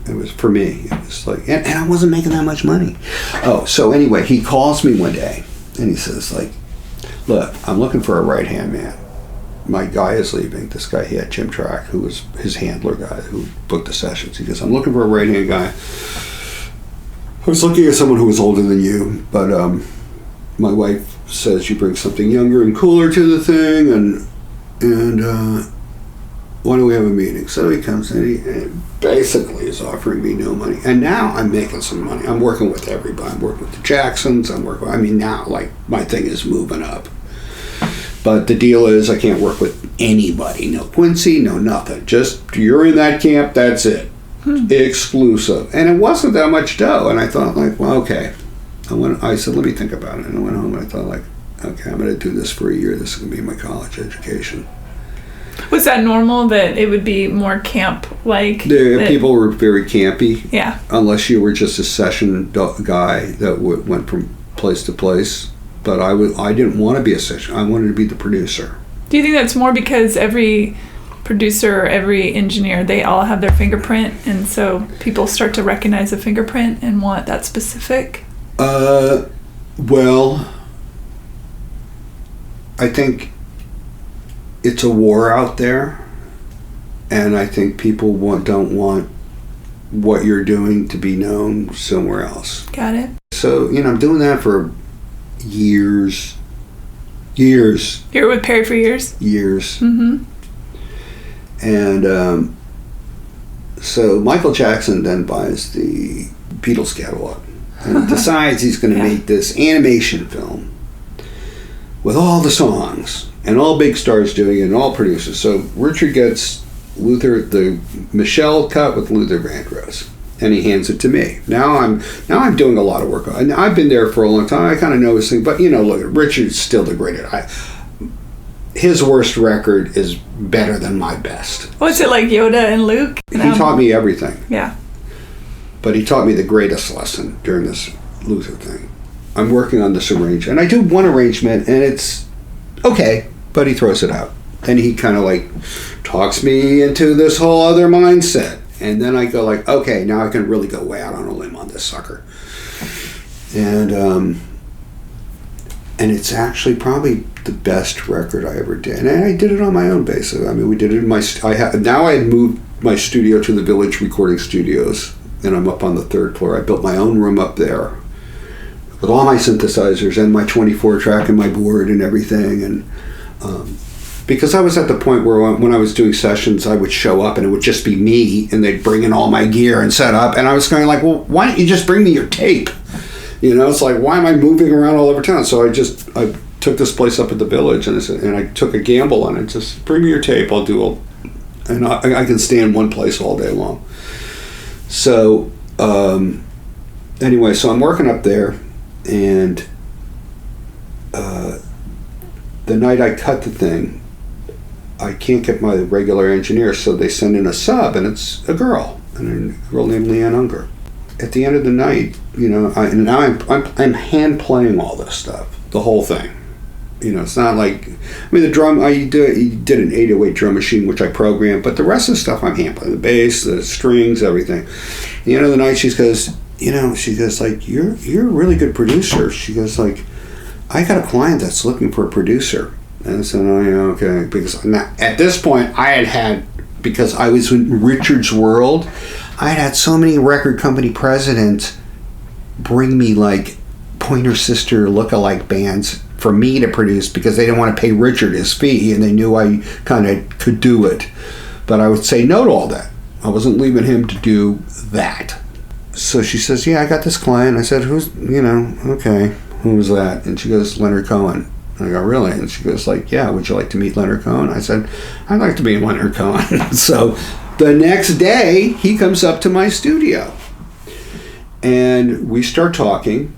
It was, for me, it was like, and I wasn't making that much money. Oh, so anyway, he calls me one day and he says, like, look, I'm looking for a right-hand man. My guy is leaving. This guy, he had Jim Track, who was his handler guy, who booked the sessions. He goes, I'm looking for a right-hand guy. I was looking at someone who was older than you, but my wife says you bring something younger and cooler to the thing, and why don't we have a meeting? So he comes in, he basically is offering me no money. And now I'm making some money. I'm working with everybody. I'm working with the Jacksons. Now, like, my thing is moving up. But the deal is I can't work with anybody. No Quincy, no nothing. Just, you're in that camp, that's it. Exclusive. And it wasn't that much dough. And I thought, like, well, okay. I said, let me think about it. And I went home and I thought, like, okay, I'm going to do this for a year. This is going to be my college education. Was that normal that it would be more camp-like? People were very campy. Yeah. Unless you were just a session guy that went from place to place. But I didn't want to be a session. I wanted to be the producer. Do you think that's more because every producer, every engineer, they all have their fingerprint, and so people start to recognize a fingerprint and want that specific? Well, I think it's a war out there, and I think people don't want what you're doing to be known somewhere else. Got it. So, I'm doing that for years. You were with Perry for years? Years. Mm-hmm. And so Michael Jackson then buys the Beatles catalog and decides he's going to make this animation film with all the songs and all big stars doing it and all producers. So Richard gets the Michelle cut with Luther Vandross, and he hands it to me. Now I'm doing a lot of work on it. I've been there for a long time. I kind of know his thing, but look, Richard's still the greatest. His worst record is better than my best. What's it like, Yoda and Luke? He taught me everything. Yeah. But he taught me the greatest lesson during this Luther thing. I'm working on this arrangement, and I do one arrangement, and it's okay. but he throws it out. Then he kind of like talks me into this whole other mindset. And then I go like, okay, now I can really go way out on a limb on this sucker. And it's actually probably the best record I ever did. And I did it on my own basis. I mean, we did it in my... Now I had moved my studio to the Village Recording Studios, and I'm up on the 3rd floor. I built my own room up there with all my synthesizers and my 24-track and my board and everything. And because I was at the point where when I was doing sessions, I would show up and it would just be me, and they'd bring in all my gear and set up. And I was going like, well, why don't you just bring me your tape? You know, it's like, why am I moving around all over town? So I took this place up at the Village, and I took a gamble on it. Just bring me your tape. I'll do and I can stay in one place all day long. So anyway, so I'm working up there, and the night I cut the thing, I can't get my regular engineer, so they send in a sub, and it's a girl, and a girl named Leanne Unger. At the end of the night, you know, I'm hand playing all this stuff, the whole thing. You know, it's not like, I mean, the drum, I did an 808 drum machine, which I programmed, but the rest of the stuff I'm hand playing, the bass, the strings, everything. At the end of the night, she goes like, you're a really good producer. She goes like, I got a client that's looking for a producer. And I said, oh yeah, okay. Because at this point, because I was in Richard's world, I had so many record company presidents bring me like Pointer Sister lookalike bands for me to produce, because they didn't want to pay Richard his fee, and they knew I kind of could do it. But I would say no to all that. I wasn't leaving him to do that. So she says, yeah, I got this client. I said, who's that? And she goes, Leonard Cohen. And I go, really? And she goes like, yeah, would you like to meet Leonard Cohen? I said, I'd like to meet Leonard Cohen. So the next day, he comes up to my studio, and we start talking.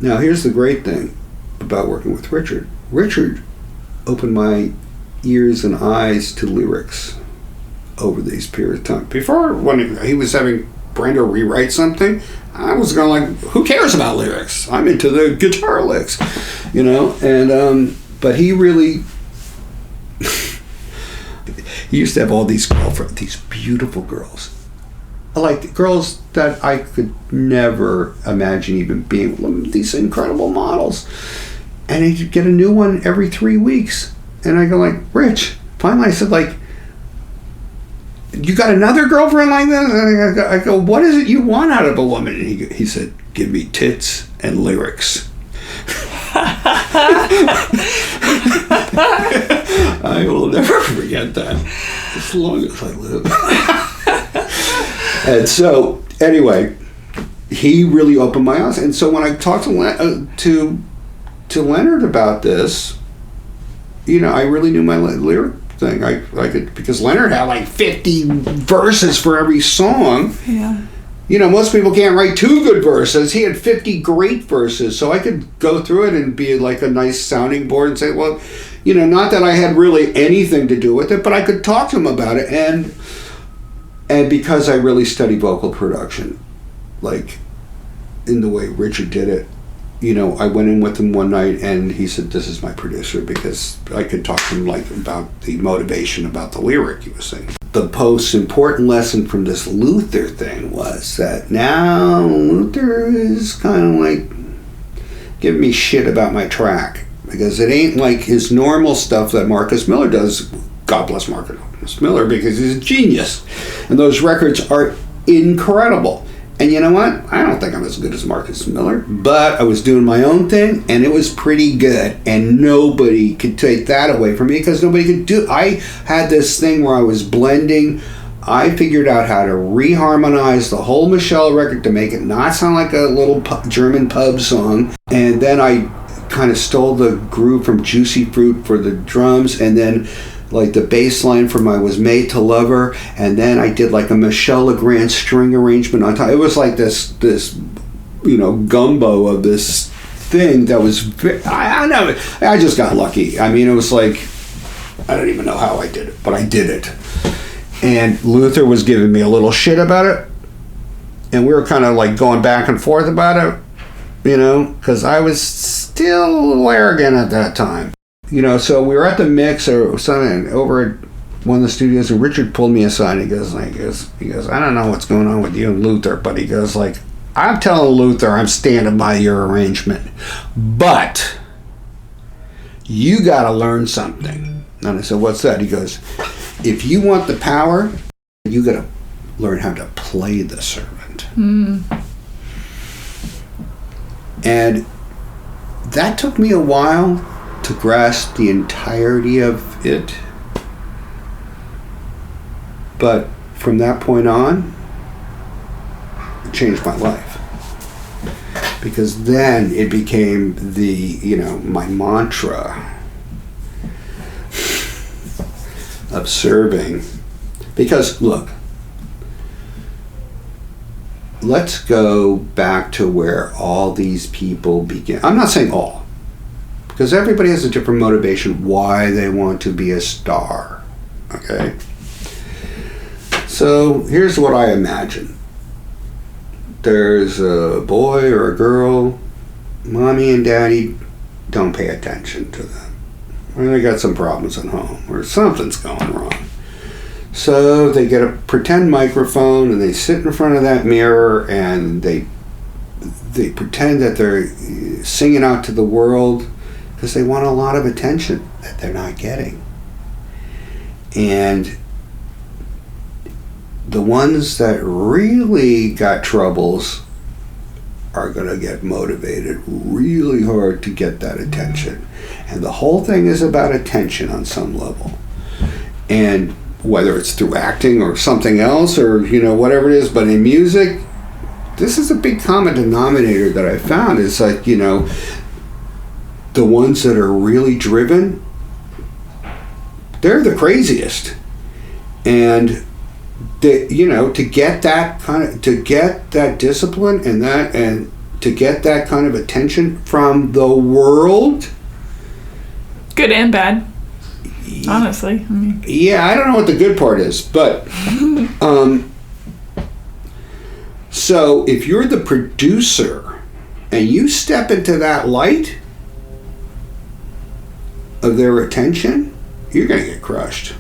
Now, here's the great thing about working with Richard. Richard opened my ears and eyes to lyrics over these period of time. Before, when he was having Brando rewrite something, I was going like, who cares about lyrics? I'm into the guitar licks, you know? And but he really he used to have all these girlfriends, these beautiful girls, like girls that I could never imagine even being, these incredible models. And he'd get a new one every 3 weeks. And I go like, Rich, finally I said like, you got another girlfriend like this? And I go, what is it you want out of a woman? And he said, give me tits and lyrics. I will never forget that as long as I live. And so, anyway, he really opened my eyes. And so when I talked to Leonard about this, you know, I really knew my lyric thing. I could, because Leonard had like 50 verses for every song. Yeah. You know, most people can't write 2 good verses. He had 50 great verses, so I could go through it and be like a nice sounding board and say, well, you know, not that I had really anything to do with it, but I could talk to him about it. And because I really study vocal production, like in the way Richard did it, you know, I went in with him one night and he said, this is my producer, because I could talk to him like about the motivation about the lyric he was saying. The most important lesson from this Luther thing was that now Luther is kind of like giving me shit about my track, because it ain't like his normal stuff that Marcus Miller does. God bless Marcus Miller, because he's a genius. And those records are incredible. And you know what? I don't think I'm as good as Marcus Miller, but I was doing my own thing, and it was pretty good. And nobody could take that away from me, because nobody could do. I had this thing where I was blending. I figured out how to reharmonize the whole Michelle record to make it not sound like a little German pub song. And then I kind of stole the groove from Juicy Fruit for the drums, and then like the bass line from I Was Made to Love Her, and then I did like a Michel Legrand string arrangement on top. It was like this you know, gumbo of this thing that was I know, I just got lucky. I mean, it was like, I don't even know how I did it, but I did it. And Luther was giving me a little shit about it, and we were kind of like going back and forth about it, you know, because I was still a little arrogant at that time. so we were at the mix or something over at one of the studios, and Richard pulled me aside. And he goes, I don't know what's going on with you and Luther, but he goes, like, I'm telling Luther I'm standing by your arrangement, but you got to learn something. And I said, what's that? He goes, if you want the power, you got to learn how to play the servant. And that took me a while to grasp the entirety of it. But from that point on, it changed my life. Because then it became my mantra of serving. Because, look, let's go back to where all these people began. I'm not saying all, because everybody has a different motivation why they want to be a star, okay? So here's what I imagine. There's a boy or a girl, mommy and daddy don't pay attention to them. Or they got some problems at home, or something's going wrong. So they get a pretend microphone and they sit in front of that mirror and they pretend that they're singing out to the world because they want a lot of attention that they're not getting. And the ones that really got troubles are going to get motivated really hard to get that attention. And the whole thing is about attention on some level. And whether it's through acting or something else or, whatever it is, but in music, this is a big common denominator that I found. It's like, the ones that are really driven, they're the craziest. And to get that discipline and to get that kind of attention from the world, good and bad, honestly. Yeah, I don't know what the good part is, but so if you're the producer and you step into that light of their attention, you're gonna get crushed.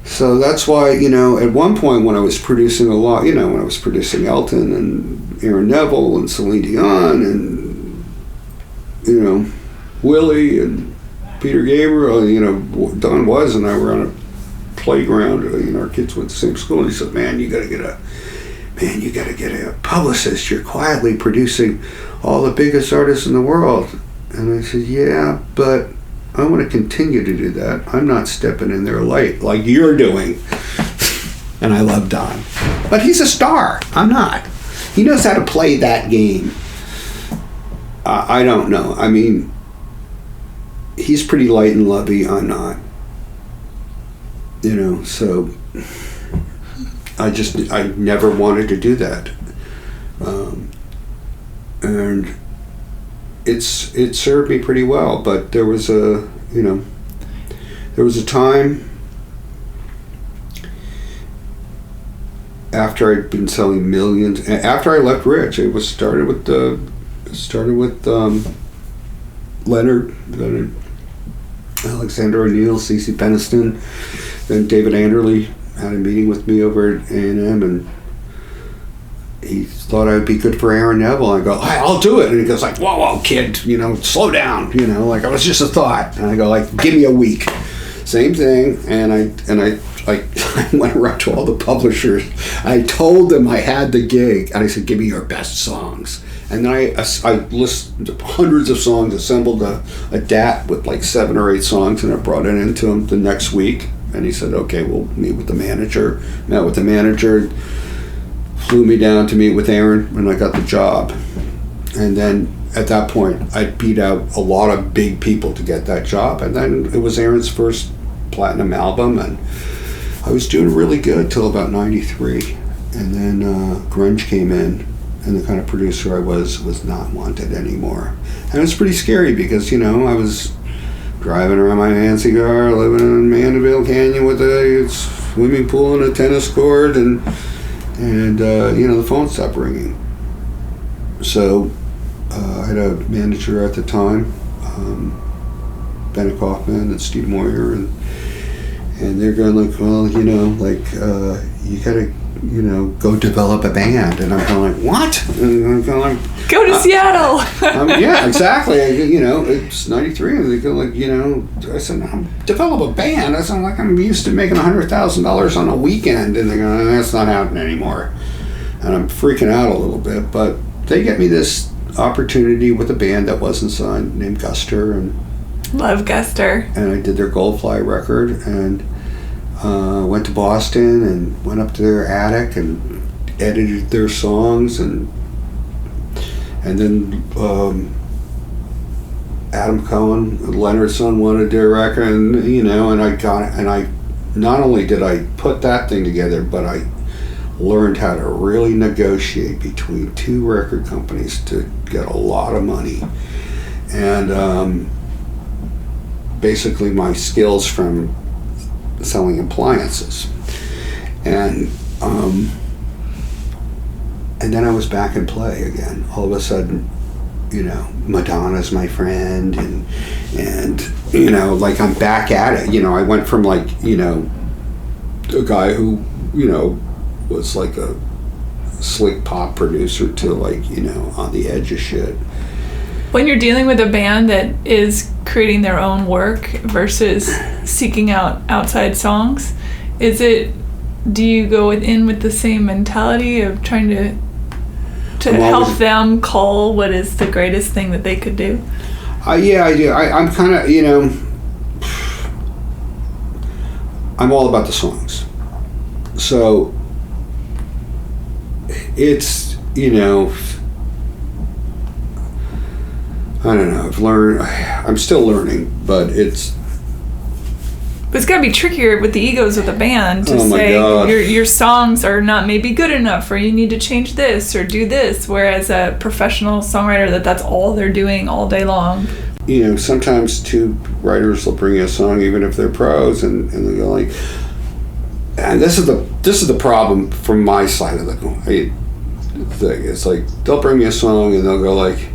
So that's why, at one point when I was producing a lot, when I was producing Elton and Aaron Neville and Celine Dion and, Willie and Peter Gabriel, Don Was and I were on a playground, our kids went to the same school, and he said, you gotta get a publicist. You're quietly producing all the biggest artists in the world. And I said, yeah, but I want to continue to do that. I'm not stepping in their light like you're doing. And I love Don. But he's a star. I'm not. He knows how to play that game. I don't know. I mean, he's pretty light and lovey. I'm not. So I never wanted to do that. And it served me pretty well, but there was a time after I'd been selling millions, after I left Rich. It was started with Leonard, Alexander O'Neill, CeCe Peniston, then David Anderley had a meeting with me over at A&M, and he thought I'd be good for Aaron Neville. I go, hey, I'll do it. And he goes like, whoa, kid, slow down. Like it was just a thought. And I go like, give me a week. Same thing. And I went around to all the publishers. I told them I had the gig, and I said, give me your best songs. And then I listened to hundreds of songs, assembled a DAT with like 7 or 8 songs, and I brought it into him the next week. And he said, okay, we'll meet with the manager. Met with the manager. Flew me down to meet with Aaron, and I got the job. And then at that point, I beat out a lot of big people to get that job. And then it was Aaron's first platinum album, and I was doing really good till about 93. And then grunge came in, and the kind of producer I was not wanted anymore. And it was pretty scary because, I was driving around my fancy car, living in Mandeville Canyon with a swimming pool and a tennis court, and the phone stopped ringing. So I had a manager at the time Bennett Kaufman and Steve Moyer, and they're going like, well, you know, like you gotta, you know, go develop a band, and I'm going like, what? And I'm going like, go to Seattle. Yeah, exactly. You know, it's '93, and they go like, you know, I said, no, develop a band. I said, like, I'm used to making $100,000 on a weekend, and they're going, that's not happening anymore, and I'm freaking out a little bit. But they get me this opportunity with a band that wasn't signed named Guster, and love Guster. And I did their Goldfly record, and went to Boston and went up to their attic and edited their songs, and then Adam Cohen, Leonard's son, wanted their record, and you know, and I got it, and I not only did I put that thing together, but I learned how to really negotiate between two record companies to get a lot of money, and basically my skills from selling appliances, and then I was back in play again. All of a sudden, you know, Madonna's my friend, and you know, like I'm back at it. You know, I went from like, you know, a guy who, you know, was like a slick pop producer to like, you know, on the edge of shit. When you're dealing with a band that is creating their own work versus seeking out outside songs, do you go in with the same mentality of trying to help them cull what is the greatest thing that they could do? Yeah, I do. I'm kind of, you know, I'm all about the songs. So it's, you know, I don't know, I'm still learning, but it's got to be trickier with the egos of the band to say your songs are not maybe good enough, or you need to change this or do this, whereas a professional songwriter, that's all they're doing all day long. You know, sometimes two writers will bring you a song even if they're pros, and they go like, and this is the problem from my side of the thing. It's like they'll bring me a song and they'll go like,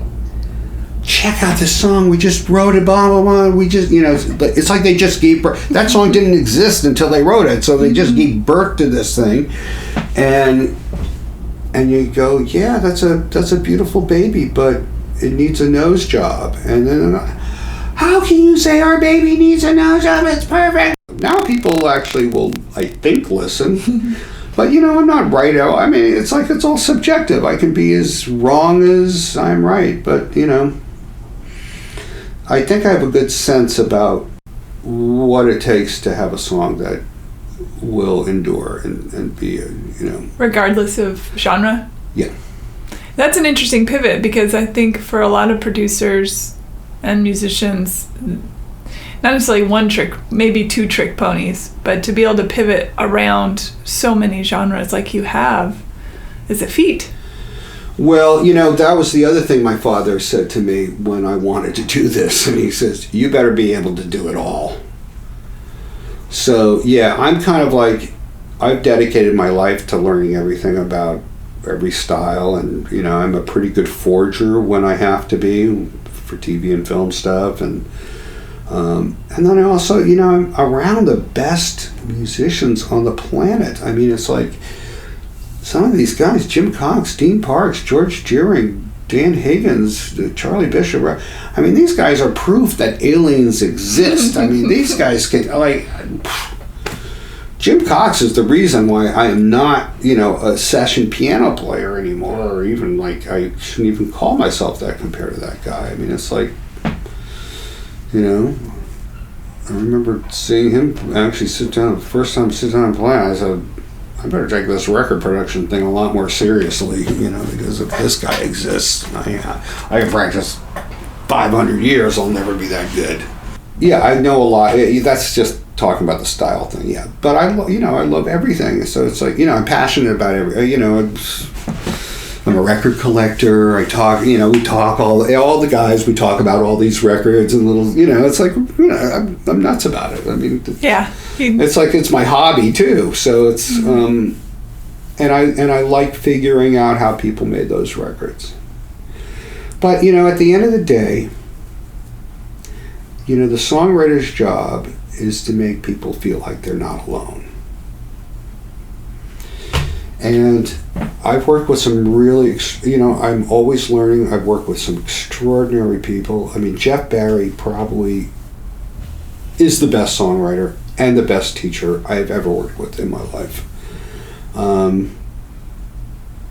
check out this song, we just wrote it, blah blah blah, we just, you know, it's like they just gave birth. That song didn't exist until they wrote it, so they just gave birth to this thing, and you go, yeah, that's a beautiful baby, but it needs a nose job. And then, how can you say our baby needs a nose job? It's perfect. Now people actually will, I think, listen. But, you know, I'm not right. I mean, it's like it's all subjective. I can be as wrong as I'm right. But, you know, I think I have a good sense about what it takes to have a song that will endure and be, you know. Regardless of genre? Yeah. That's an interesting pivot, because I think for a lot of producers and musicians, not necessarily one trick, maybe two trick ponies, but to be able to pivot around so many genres like you have is a feat. Well, you know, that was the other thing my father said to me when I wanted to do this, and he says, you better be able to do it all. So, yeah, I'm kind of like, I've dedicated my life to learning everything about every style, and, you know, I'm a pretty good forger when I have to be for TV and film stuff, and then I also, you know, I'm around the best musicians on the planet. I mean, it's like some of these guys, Jim Cox, Dean Parks, George Deering, Dan Higgins, Charlie Bishop. I mean, these guys are proof that aliens exist. I mean, these guys can, like, Jim Cox is the reason why I am not, you know, a session piano player anymore, or even, like, I shouldn't even call myself that compared to that guy. I mean, it's like, you know, I remember seeing him actually sit down, the first time sit down and play, I said, I better take this record production thing a lot more seriously, you know, because if this guy exists, I can practice 500 years, I'll never be that good. Yeah, I know a lot. That's just talking about the style thing, yeah. But I love everything. So it's like, you know, I'm passionate about everything. You know, I'm a record collector. I talk, you know, we talk all the guys. We talk about all these records and little, you know. It's like, you know, I'm nuts about it. I mean, yeah, it's like it's my hobby too. So it's, and I like figuring out how people made those records. But you know, at the end of the day, the songwriter's job is to make people feel like they're not alone. And I've worked with some really, I'm always learning. I've worked with some extraordinary people. I mean, Jeff Barry probably is the best songwriter and the best teacher I've ever worked with in my life.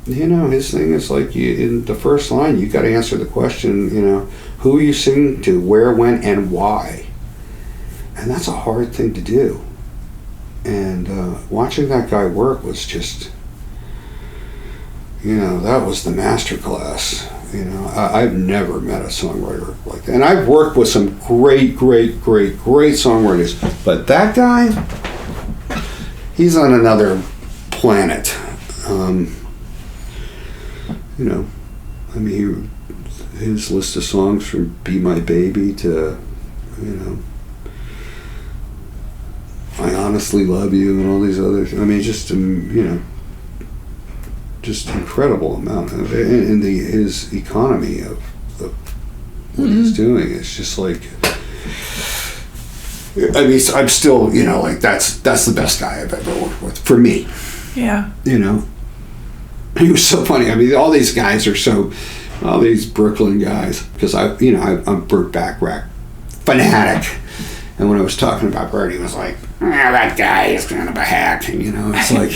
His thing is like, in the first line, you got to answer the question, who are you singing to, where, when, and why? And that's a hard thing to do. And watching that guy work was just, that was the master class. I've never met a songwriter like that. And I've worked with some great songwriters. But that guy, he's on another planet. His list of songs from Be My Baby to, I Honestly Love You and all these others. Just incredible amount of it. And his economy of what he's doing is just like, I'm still, that's the best guy I've ever worked with, for me. Yeah. He was so funny. All these guys are all these Brooklyn guys, because I'm Burt Bacharach fanatic. And when I was talking about Burt, he was like, that guy is kind of a hack. And, it's like,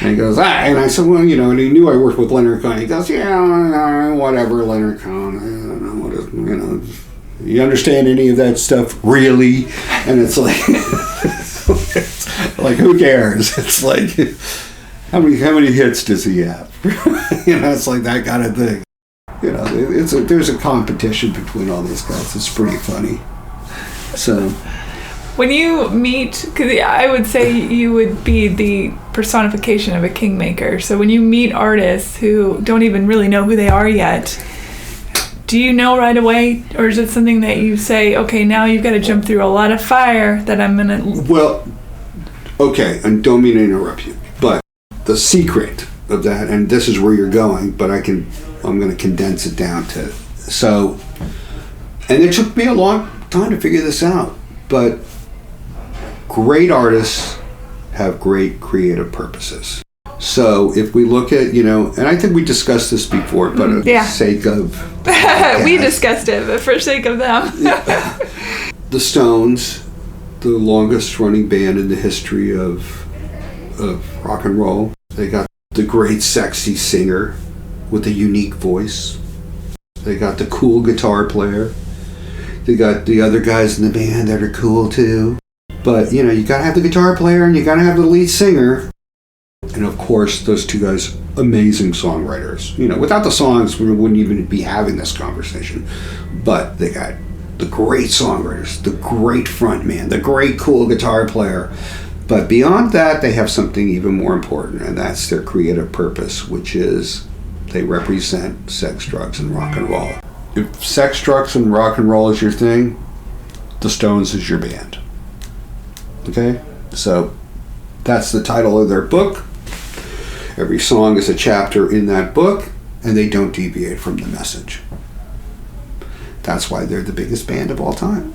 and he goes, and I said, well, and he knew I worked with Leonard Cohen. He goes, yeah, whatever, Leonard Cohen. I don't know what you understand any of that stuff, really? And it's like, like, who cares? It's like, how many hits does he have? It's like that kind of thing. There's a competition between all these guys. It's pretty funny. So, when you meet, because I would say you would be the personification of a kingmaker. So when you meet artists who don't even really know who they are yet, do you know right away, or is it something that you say, okay, now you've got to jump through a lot of fire that I'm gonna? Well, okay, and don't mean to interrupt you, but the secret of that, and this is where you're going, but I'm going to condense it down to, and it took me a long time to figure this out, but great artists have great creative purposes. So if we look at, and I think we discussed this before, but for the sake of... we discussed it, but for sake of them. The Stones, the longest running band in the history of rock and roll. They got the great sexy singer with a unique voice. They got the cool guitar player. They got the other guys in the band that are cool too. But, you got to have the guitar player and you got to have the lead singer. And of course, those two guys, amazing songwriters. Without the songs, we wouldn't even be having this conversation. But they got the great songwriters, the great front man, the great cool guitar player. But beyond that, they have something even more important, and that's their creative purpose, which is they represent sex, drugs, and rock and roll. If sex, drugs, and rock and roll is your thing, the Stones is your band. Okay? So that's the title of their book. Every song is a chapter in that book, and they don't deviate from the message. That's why they're the biggest band of all time.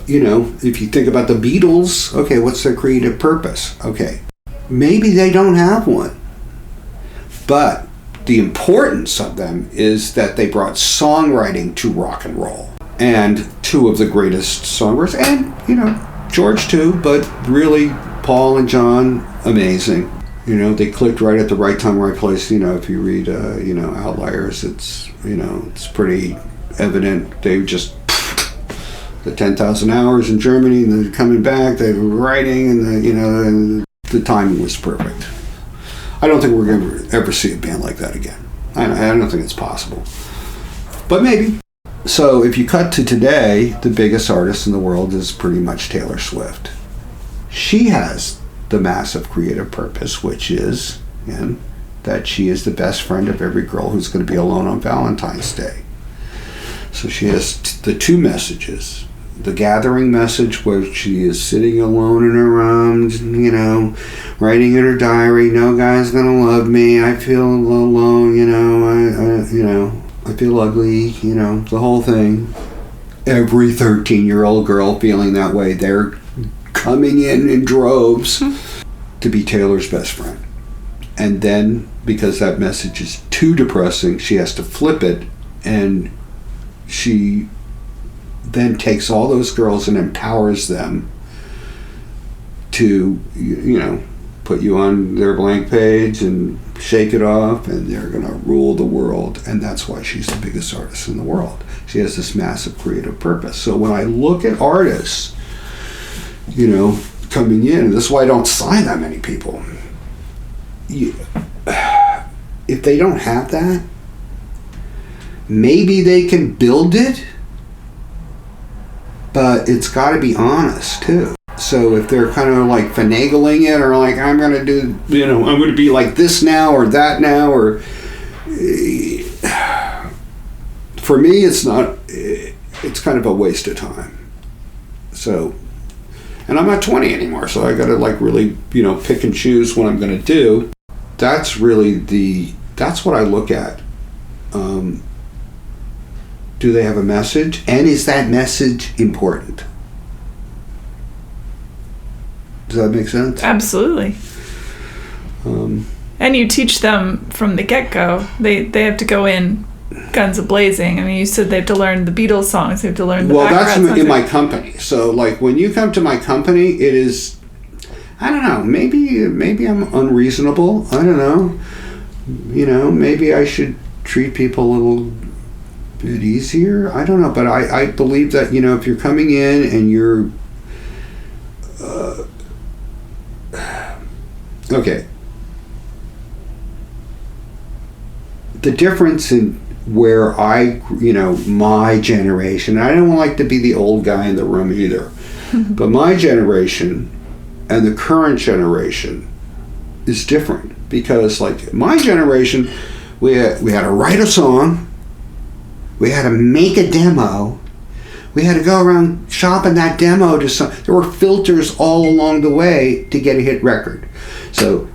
If you think about the Beatles, okay, what's their creative purpose? Okay, maybe they don't have one. But the importance of them is that they brought songwriting to rock and roll. And two of the greatest songwriters, and, George too, but really Paul and John, amazing. They clicked right at the right time, right place. If you read, Outliers, it's pretty evident. They just, the 10,000 hours in Germany, and then coming back, they were writing, and and the timing was perfect. I don't think we're going to ever see a band like that again. I don't think it's possible. But maybe. So if you cut to today, the biggest artist in the world is pretty much Taylor Swift. She has the massive creative purpose, which is, again, that she is the best friend of every girl who's going to be alone on Valentine's Day. So she has the two messages. The gathering message, where she is sitting alone in her room, writing in her diary, no guy's gonna love me, I feel alone, I feel ugly, the whole thing. every 13-year-old girl feeling that way. They're coming in droves to be Taylor's best friend. And then, because that message is too depressing, she has to flip it, and she then takes all those girls and empowers them to, put you on their blank page and shake it off, and they're going to rule the world. And that's why she's the biggest artist in the world. She has this massive creative purpose. So when I look at artists, coming in, and this is why I don't sign that many people. If they don't have that, maybe they can build it, but it's got to be honest too. So if they're kind of like finagling it, or like, I'm going to do, I'm going to be like this now or that now, or for me, it's not, it's kind of a waste of time. So, and I'm not 20 anymore, so I got to like really, pick and choose what I'm going to do. That's really that's what I look at. Do they have a message? And is that message important? Does that make sense? Absolutely. And you teach them from the get-go. They have to go in guns a-blazing. I mean, you said they have to learn the Beatles songs. They have to learn the background songs. In my company. So, like, when you come to my company, it is, I don't know, maybe I'm unreasonable. I don't know. Maybe I should treat people a little bit easier. I don't know. But I believe that, if you're coming in and you're... okay. The difference in where my generation, I don't like to be the old guy in the room either, but my generation and the current generation is different, because like my generation, we had to write a song, we had to make a demo, we had to go around shopping that demo to some. There were filters all along the way to get a hit record. So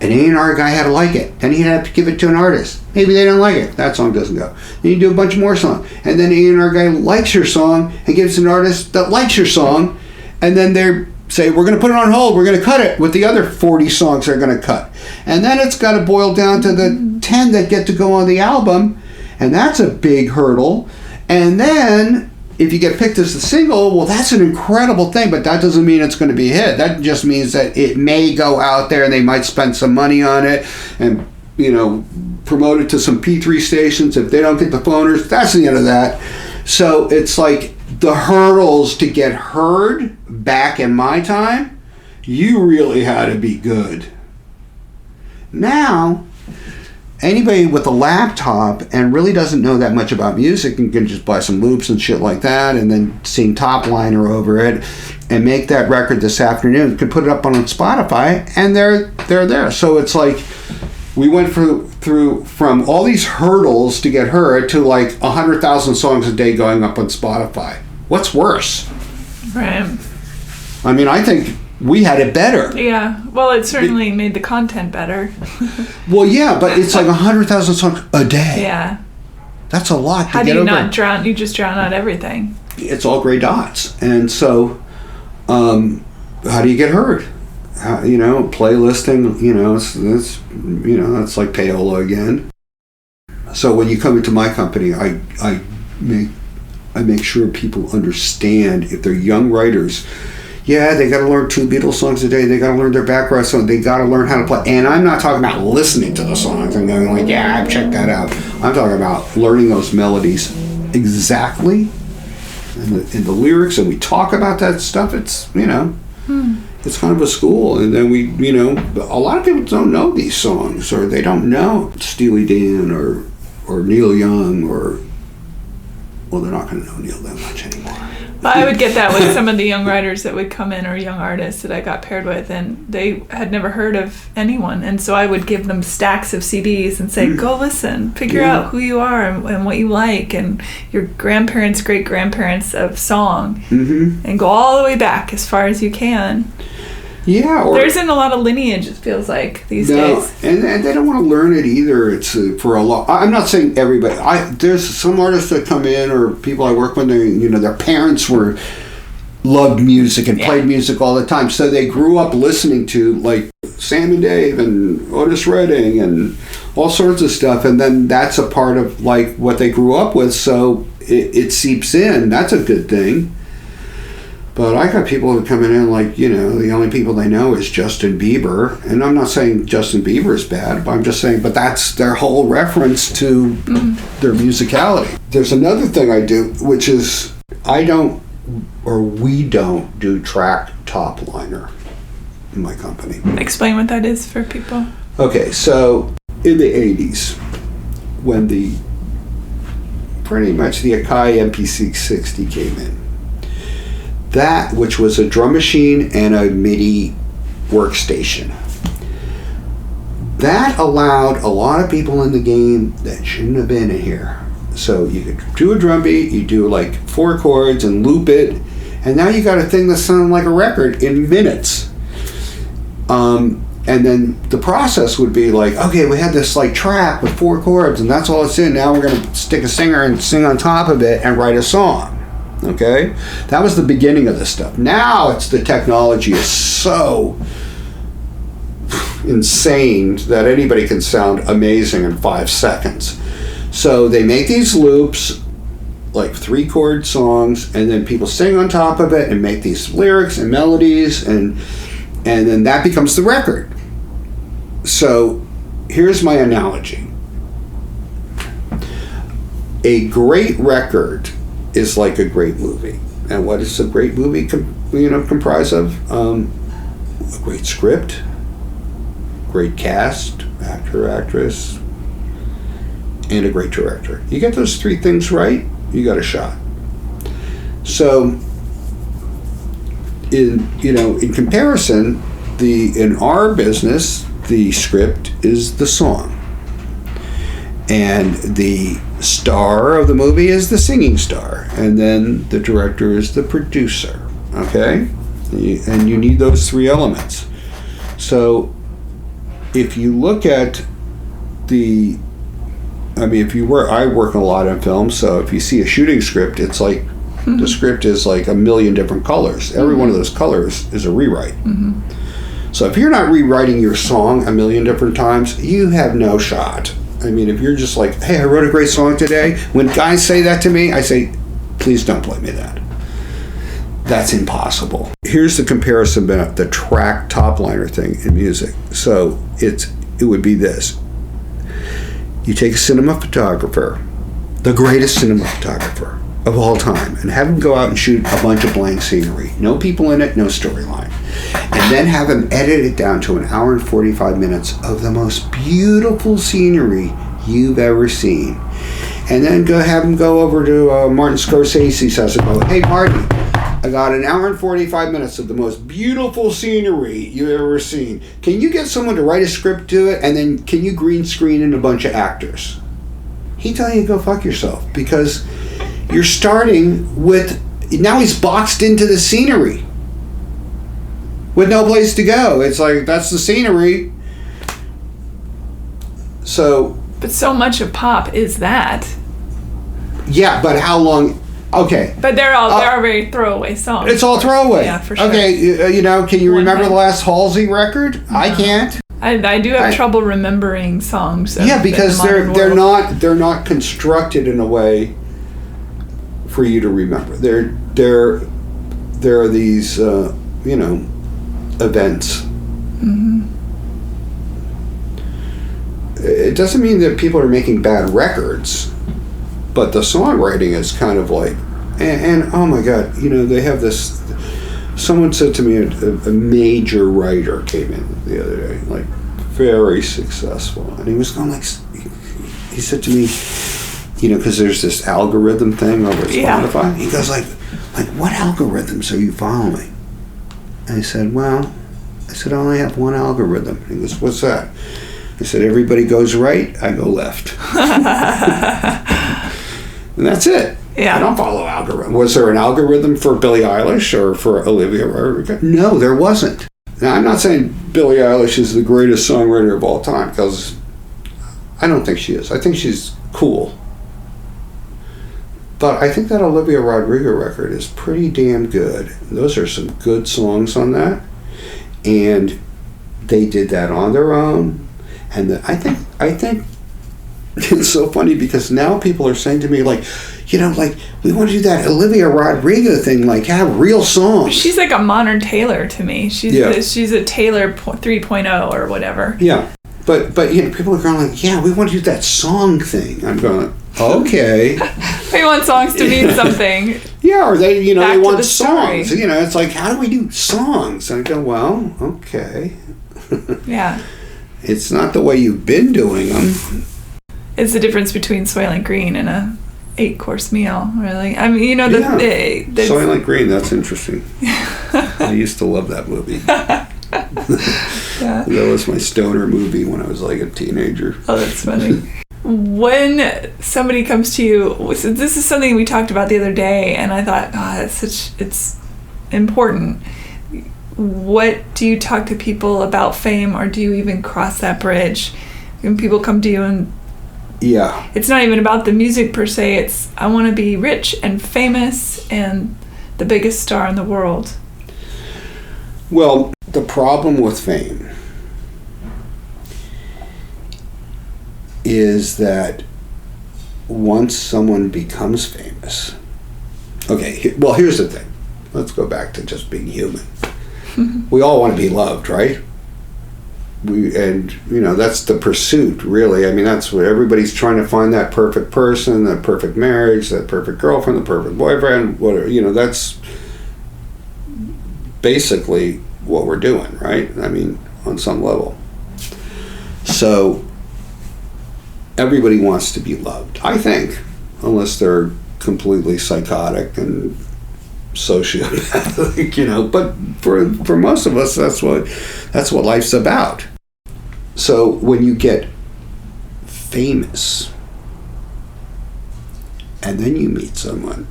an A&R guy had to like it. Then he'd have to give it to an artist. Maybe they don't like it. That song doesn't go. Then you do a bunch more songs. And then the A&R guy likes your song and gives it to an artist that likes your song. And then they say, we're going to put it on hold. We're going to cut it with the other 40 songs they're going to cut. And then it's got to boil down to the 10 that get to go on the album. And that's a big hurdle. And then if you get picked as the single, well, that's an incredible thing, but that doesn't mean it's going to be a hit. That just means that it may go out there and they might spend some money on it and, promote it to some P3 stations. If they don't get the phoners, that's the end of that. So it's like the hurdles to get heard back in my time, you really had to be good. Now, anybody with a laptop and really doesn't know that much about music and can just buy some loops and shit like that and then sing Top Liner over it and make that record this afternoon, can put it up on Spotify, and they're there. So it's like we went through from all these hurdles to get heard to like 100,000 songs a day going up on Spotify. What's worse? Right. I mean, I think we had it better. Yeah. Well, it certainly made the content better. Well, yeah, but it's like 100,000 songs a day. Yeah. That's a lot to How get do you over. not drown? You just drown out everything. It's all gray dots. And so, how do you get heard? Playlisting, it's like payola again. So when you come into my company, I make sure people understand, if they're young writers, yeah, they got to learn 2 Beatles songs a day. They got to learn their background song. They got to learn how to play. And I'm not talking about listening to the songs and going like, yeah, I've checked that out. I'm talking about learning those melodies exactly in the lyrics, and we talk about that stuff. It's, it's kind of a school. And then we, a lot of people don't know these songs, or they don't know Steely Dan or Neil Young, or, well, they're not going to know Neil that much anymore. But I would get that with some of the young writers that would come in, or young artists that I got paired with, and they had never heard of anyone. And so I would give them stacks of CDs and say, go listen, figure out who you are and what you like, and your grandparents, great-grandparents of song, and go all the way back as far as you can. Yeah, or there isn't a lot of lineage, it feels like, these days. And they don't want to learn it either. It's for a lot. I'm not saying everybody. There's some artists that come in, or people I work with. Their parents loved music and played music all the time, so they grew up listening to like Sam and Dave and Otis Redding and all sorts of stuff, and then that's a part of like what they grew up with. So it seeps in. That's a good thing. But I got people who come in like, the only people they know is Justin Bieber. And I'm not saying Justin Bieber is bad, but I'm just saying, but that's their whole reference to their musicality. There's another thing I do, which is we don't do track top liner in my company. Explain what that is for people. Okay, so in the 80s, when pretty much the Akai MP660 came in, that, which was a drum machine and a MIDI workstation, that allowed a lot of people in the game that shouldn't have been in here. So you could do a drum beat, you do like 4 chords and loop it, and now you got a thing that sounds like a record in minutes. And then the process would be like, okay, we had this like track with 4 chords and that's all it's in. Now we're going to stick a singer and sing on top of it and write a song. Okay, that was the beginning of this stuff. Now the technology is so insane that anybody can sound amazing in 5 seconds. So they make these loops, like 3-chord songs, and then people sing on top of it and make these lyrics and melodies, and then that becomes the record. So here's my analogy. A great record is like a great movie. And what is a great movie comprised of? A great script, great cast, actor, actress, and a great director. You get those 3 things right, you got a shot. So in comparison, in our business, the script is the song. And the star of the movie is the singing star, and then the director is the producer. Okay, and you need those 3 elements. So if you look at I work a lot on film, so if you see a shooting script, it's like the script is like a million different colors. Every one of those colors is a rewrite. So if you're not rewriting your song a million different times, you have no shot. I mean, if you're just like, hey, I wrote a great song today, when guys say that to me, I say, please don't play me that. That's impossible. Here's the comparison about the track top liner thing in music. So it would be this. You take a cinematographer, the greatest cinematographer of all time, and have him go out and shoot a bunch of blank scenery. No people in it, no storyline. And then have him edit it down to 1 hour and 45 minutes of the most beautiful scenery you've ever seen. And then have him go over to Martin Scorsese's house and go, hey, Martin, I got 1 hour and 45 minutes of the most beautiful scenery you've ever seen. Can you get someone to write a script to it, and then can you green screen in a bunch of actors? He'd tell you to go fuck yourself, because you're starting with, now he's boxed into the scenery with no place to go. It's like, that's the scenery. But so much of pop is that. Yeah, but how long? Okay. But they're very throwaway songs. It's all throwaway. Yeah, for sure. Okay, can you remember the last Halsey record? No. I can't. I do have trouble remembering songs. Because they're not constructed in a way for you to remember. There are these events. It doesn't mean that people are making bad records, but the songwriting is kind of like, and oh my God, they have this. Someone said to me, a major writer came in the other day, like very successful, and he was going like, he said to me, because there's this algorithm thing over Spotify. Yeah. He goes like, what algorithms are you following? And I said, I only have one algorithm. He goes, what's that? I said, everybody goes right, I go left. And that's it. Yeah. I don't follow algorithm. Was there an algorithm for Billie Eilish or for Olivia Rodrigo? No, there wasn't. Now, I'm not saying Billie Eilish is the greatest songwriter of all time, because I don't think she is. I think she's cool. But I think that Olivia Rodrigo record is pretty damn good. Those are some good songs on that. And they did that on their own. And I think it's so funny, because now people are saying to me, like, you know, like, we want to do that Olivia Rodrigo thing, like, have real songs. She's like a modern Taylor to me. She's a Taylor 3.0 or whatever. Yeah. But you know, people are going like, yeah, we want to do that song thing. I'm going, okay. They want songs to mean something. Yeah, or they, you know, Back they want to the songs. story. You know, it's like, how do we do songs? And I go, well, okay. Yeah. It's not the way you've been doing them. It's the difference between Soylent Green and a 8-course meal, really. I mean, you know, Soylent Green, that's interesting. I used to love that movie. Yeah. That was my stoner movie when I was like a teenager. Oh, that's funny. When somebody comes to you, this is something we talked about the other day, and I thought, it's important. What do you talk to people about fame, or do you even cross that bridge? When people come to you and it's not even about the music per se, it's I want to be rich and famous and the biggest star in the world. Well, the problem with fame is that once someone becomes famous, well, here's the thing. Let's go back to just being human. We all want to be loved, right? And you know, that's the pursuit, really. I mean, that's what everybody's trying to find, that perfect person, that perfect marriage, that perfect girlfriend, the perfect boyfriend, whatever. You know, that's basically what we're doing, right? I mean, on some level. So everybody wants to be loved, I think, unless they're completely psychotic and sociopathic, you know. But for most of us, that's what life's about. So when you get famous and then you meet someone,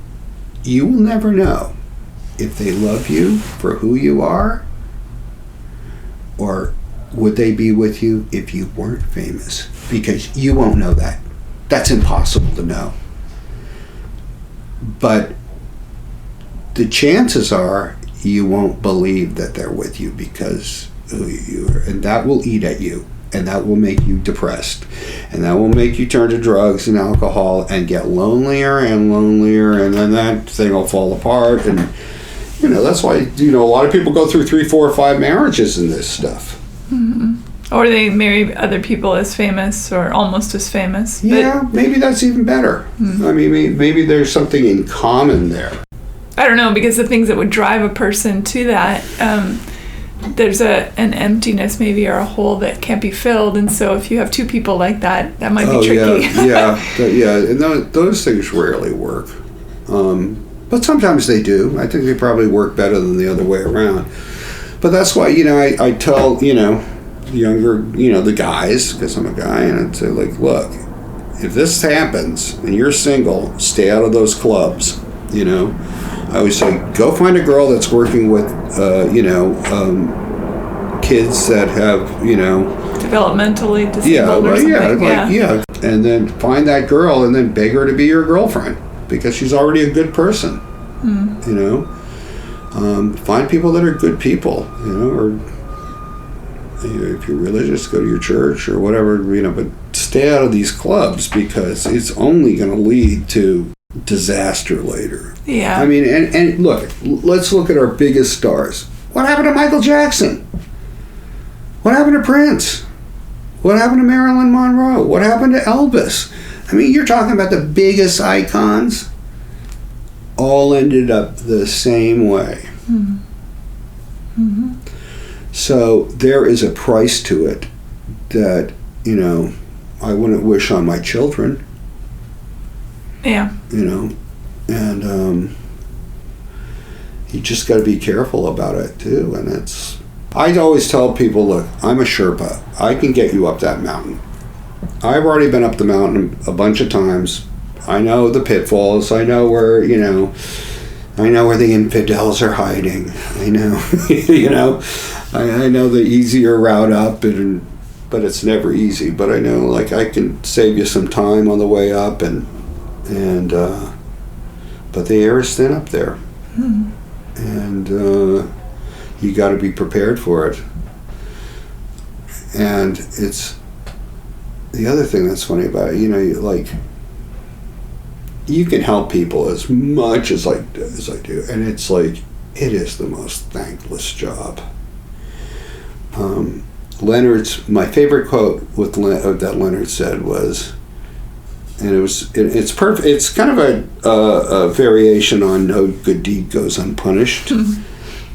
you will never know if they love you for who you are, or would they be with you if you weren't famous, because you won't know that. That's impossible to know. But the chances are you won't believe that they're with you because who you are, and that will eat at you, and that will make you depressed, and that will make you turn to drugs and alcohol and get lonelier and lonelier, and then that thing will fall apart. And you know, that's why, you know, a lot of people go through 3, 4, or 5 marriages in this stuff. Mm-hmm. Or they marry other people as famous or almost as famous. Yeah, maybe that's even better. Mm-hmm. I mean, maybe there's something in common there. I don't know, because the things that would drive a person to that, there's an emptiness maybe, or a hole that can't be filled, and so if you have 2 people like that, that might be tricky. Yeah, and those things rarely work. But sometimes they do. I think they probably work better than the other way around. But that's why, you know, I tell, you know, younger, you know, the guys, because I'm a guy, and I'd say, like, look, if this happens and you're single, stay out of those clubs, you know. I always say, go find a girl that's working with, you know, kids that have, you know, developmentally disabled or something. And then find that girl and then beg her to be your girlfriend, because she's already a good person, you know. Find people that are good people, you know, or you know, if you're religious, go to your church or whatever, you know, but stay out of these clubs, because it's only going to lead to disaster later. Yeah. I mean, and look, let's look at our biggest stars. What happened to Michael Jackson? What happened to Prince? What happened to Marilyn Monroe? What happened to Elvis? I mean, you're talking about the biggest icons, all ended up the same way. Mm-hmm. Mm-hmm. So there is a price to it that, you know, I wouldn't wish on my children. Yeah. You know, and you just got to be careful about it too. And I always tell people, look, I'm a Sherpa. I can get you up that mountain. I've already been up the mountain a bunch of times. I know the pitfalls. I know where, you know, I know where the infidels are hiding. I know, I know the easier route up, but it's never easy. But I know, like, I can save you some time on the way up, but the air is thin up there, and you got to be prepared for it. And it's the other thing that's funny about it. You can help people as much as I do, and it's like, it is the most thankless job. My favorite quote that Leonard said was, and it's perfect. It's kind of a variation on "No good deed goes unpunished,"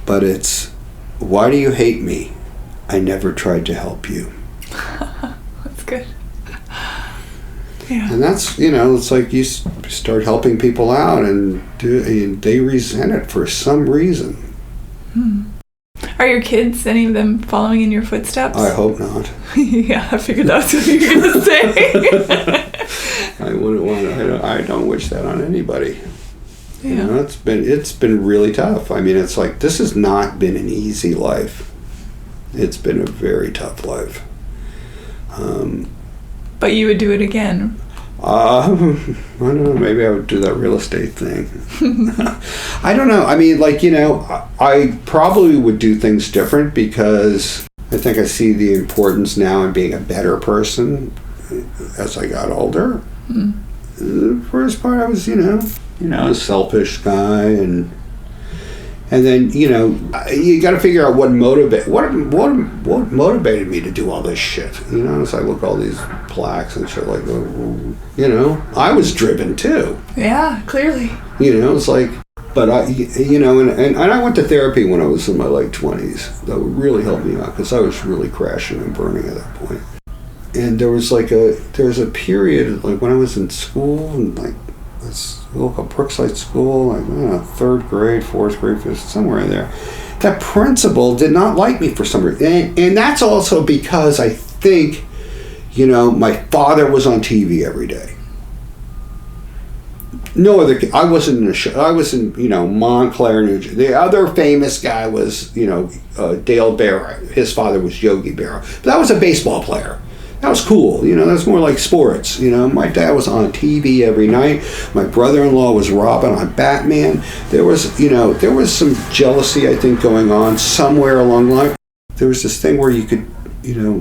but it's, "Why do you hate me? I never tried to help you." That's good. Yeah. And that's, it's like you start helping people out, and they resent it for some reason. Are your kids, any of them, following in your footsteps? I hope not. Yeah, I figured that's what you were going to say. I wouldn't want to. I don't wish that on anybody. Yeah. It's been really tough. I mean, it's like, this has not been an easy life. It's been a very tough life. But you would do it again? I don't know. Maybe I would do that real estate thing. I don't know. I mean, I probably would do things different, because I think I see the importance now in being a better person as I got older. The first part, I was, a selfish guy, and then, you got to figure out what motivated me to do all this shit. So I look at all these plaques and shit, like, I was driven too. Yeah, clearly. It's like, but and I went to therapy when I was in my late 20s. That really helped me out, because I was really crashing and burning at that point. And there was a period, like, when I was in school, and like, local Brookside School, like, third grade, fourth grade, fifth, somewhere in there. That principal did not like me for some reason, and that's also because I think, my father was on TV every day. No other. I wasn't in a show. I was in, Montclair, New Jersey. The other famous guy was, Dale Barrow. His father was Yogi Berra, but that was a baseball player. That was cool, that's more like sports. My dad was on TV every night. My brother-in-law was Robin on Batman. There was some jealousy, I think, going on somewhere along the line. There was this thing where you could,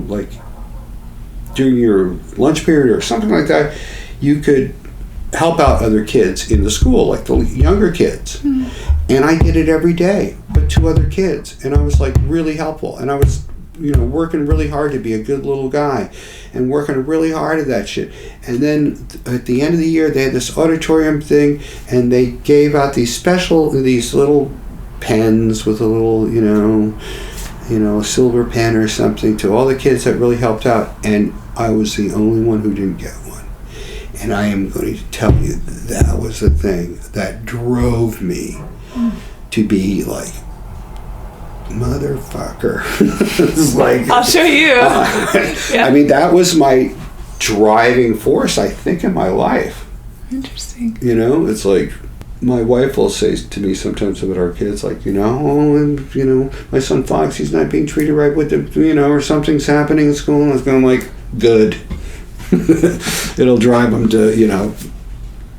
like, during your lunch period or something like that, you could help out other kids in the school, like the younger kids. And I did it every day with 2 other kids, and I was, like, really helpful. And I was, working really hard to be a good little guy, and working really hard at that shit. And then at the end of the year, they had this auditorium thing, and they gave out these little pens with a little, a silver pen or something to all the kids that really helped out. And I was the only one who didn't get one. And I am going to tell you, that was the thing that drove me to be like, motherfucker. It's like, I'll show you. Yeah. I mean, that was my driving force, I think, in my life. Interesting. It's like, my wife will say to me sometimes about our kids, like, my son Fox, he's not being treated right with the, or something's happening in school, and I'm like, good. It'll drive them to,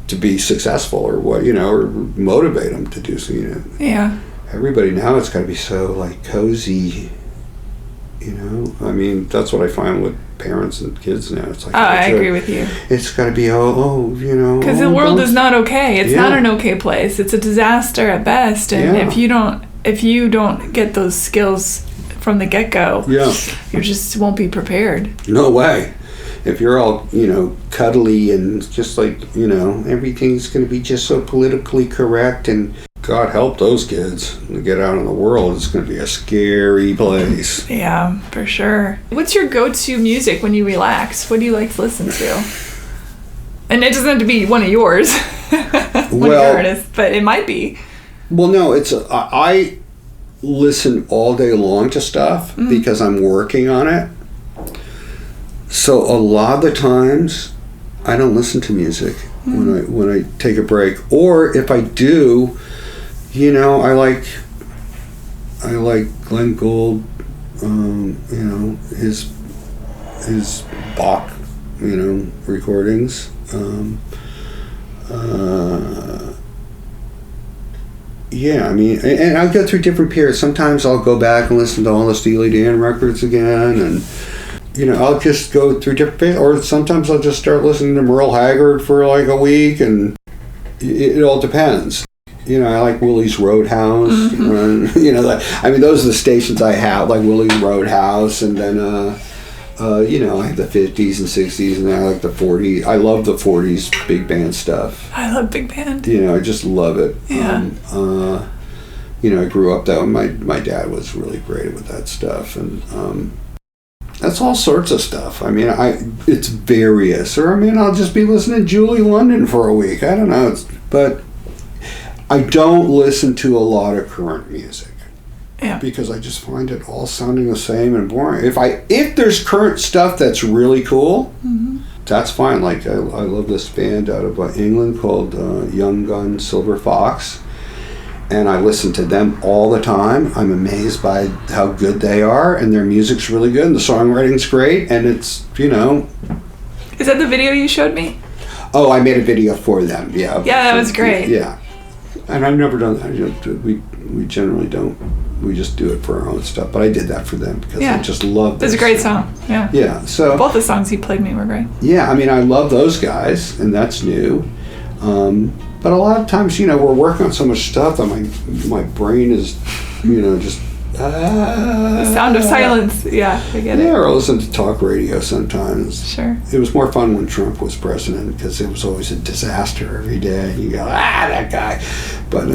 to be successful, or what, or motivate them to do something. Yeah. Everybody now, it's got to be so, like, cozy, I mean, that's what I find with parents and kids now. It's like, I agree with you. It's got to be, because the world is not okay. It's not an okay place. It's a disaster at best. And if you don't get those skills from the get-go, you just won't be prepared. No way. If you're all, cuddly and just like, everything's going to be just so politically correct, and God help those kids to get out in the world. It's going to be a scary place. Yeah, for sure. What's your go-to music when you relax? What do you like to listen to? And it doesn't have to be one of yours, one of your artists, but it might be. Well, no, I listen all day long to stuff because I'm working on it. So a lot of the times, I don't listen to music when I take a break, or if I do, You know, I like Glenn Gould. You know, his Bach, you know, recordings. Yeah, I mean, and I go through different periods. Sometimes I'll go back and listen to all the Steely Dan records again, and you know, I'll just go through different periods. Or sometimes I'll just start listening to Merle Haggard for like a week, and it all depends. You know, I like Willie's Roadhouse. Mm-hmm. You know, I mean, those are the stations I have, like Willie's Roadhouse, and then you know, I have the 50s and 60s, and then I like the 40s. I love the 40s big band stuff. I love big band. You know, I just love it. Yeah. You know, I grew up that way. My dad was really great with that stuff, and that's all sorts of stuff. I mean, it's various. Or I mean, I'll just be listening to Julie London for a week. I don't know, but I don't listen to a lot of current music. Yeah. Because I just find it all sounding the same and boring. If there's current stuff that's really cool, mm-hmm. that's fine. Like I love this band out of England called Young Gun Silver Fox, and I listen to them all the time. I'm amazed by how good they are, and their music's really good, and the songwriting's great, and it's, you know. Is that the video you showed me? Oh, I made a video for them. Yeah. Yeah, that was great. Yeah, and I've never done that. You know, we generally don't. We just do it for our own stuff. But I did that for them because I just love this. It's a great song. Yeah. Yeah. So both the songs he played me were great. Yeah, I mean, I love those guys, and that's new. But a lot of times, you know, we're working on so much stuff that my brain is, you know, just. The sound of silence. Yeah, I get it. Yeah, or listen to talk radio sometimes. Sure. It was more fun when Trump was president because it was always a disaster every day. And you go, that guy. But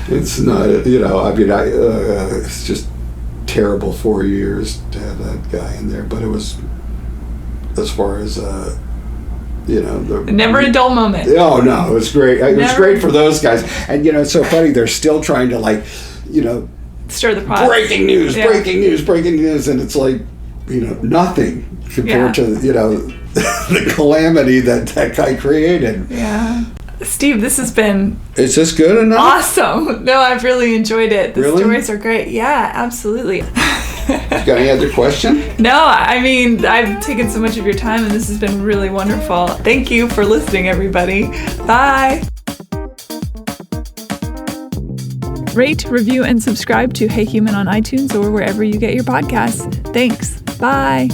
it's not, you know, I mean, it's just terrible 4 years to have that guy in there. But it was, as far as, you know, never a dull moment. Oh no, it was great. It was great for those guys, and you know, it's so funny. They're still trying to, like, you know, stir the pot. Breaking news, and it's like, you know, nothing compared to, you know, the calamity that guy created. Yeah. Steve, this has been... Is this good enough? Awesome. No, I've really enjoyed it. The really? Stories are great. Yeah, absolutely. Got any other question? No, I mean, I've taken so much of your time, and this has been really wonderful. Thank you for listening, everybody. Bye. Rate, review, and subscribe to Hey Human on iTunes or wherever you get your podcasts. Thanks. Bye.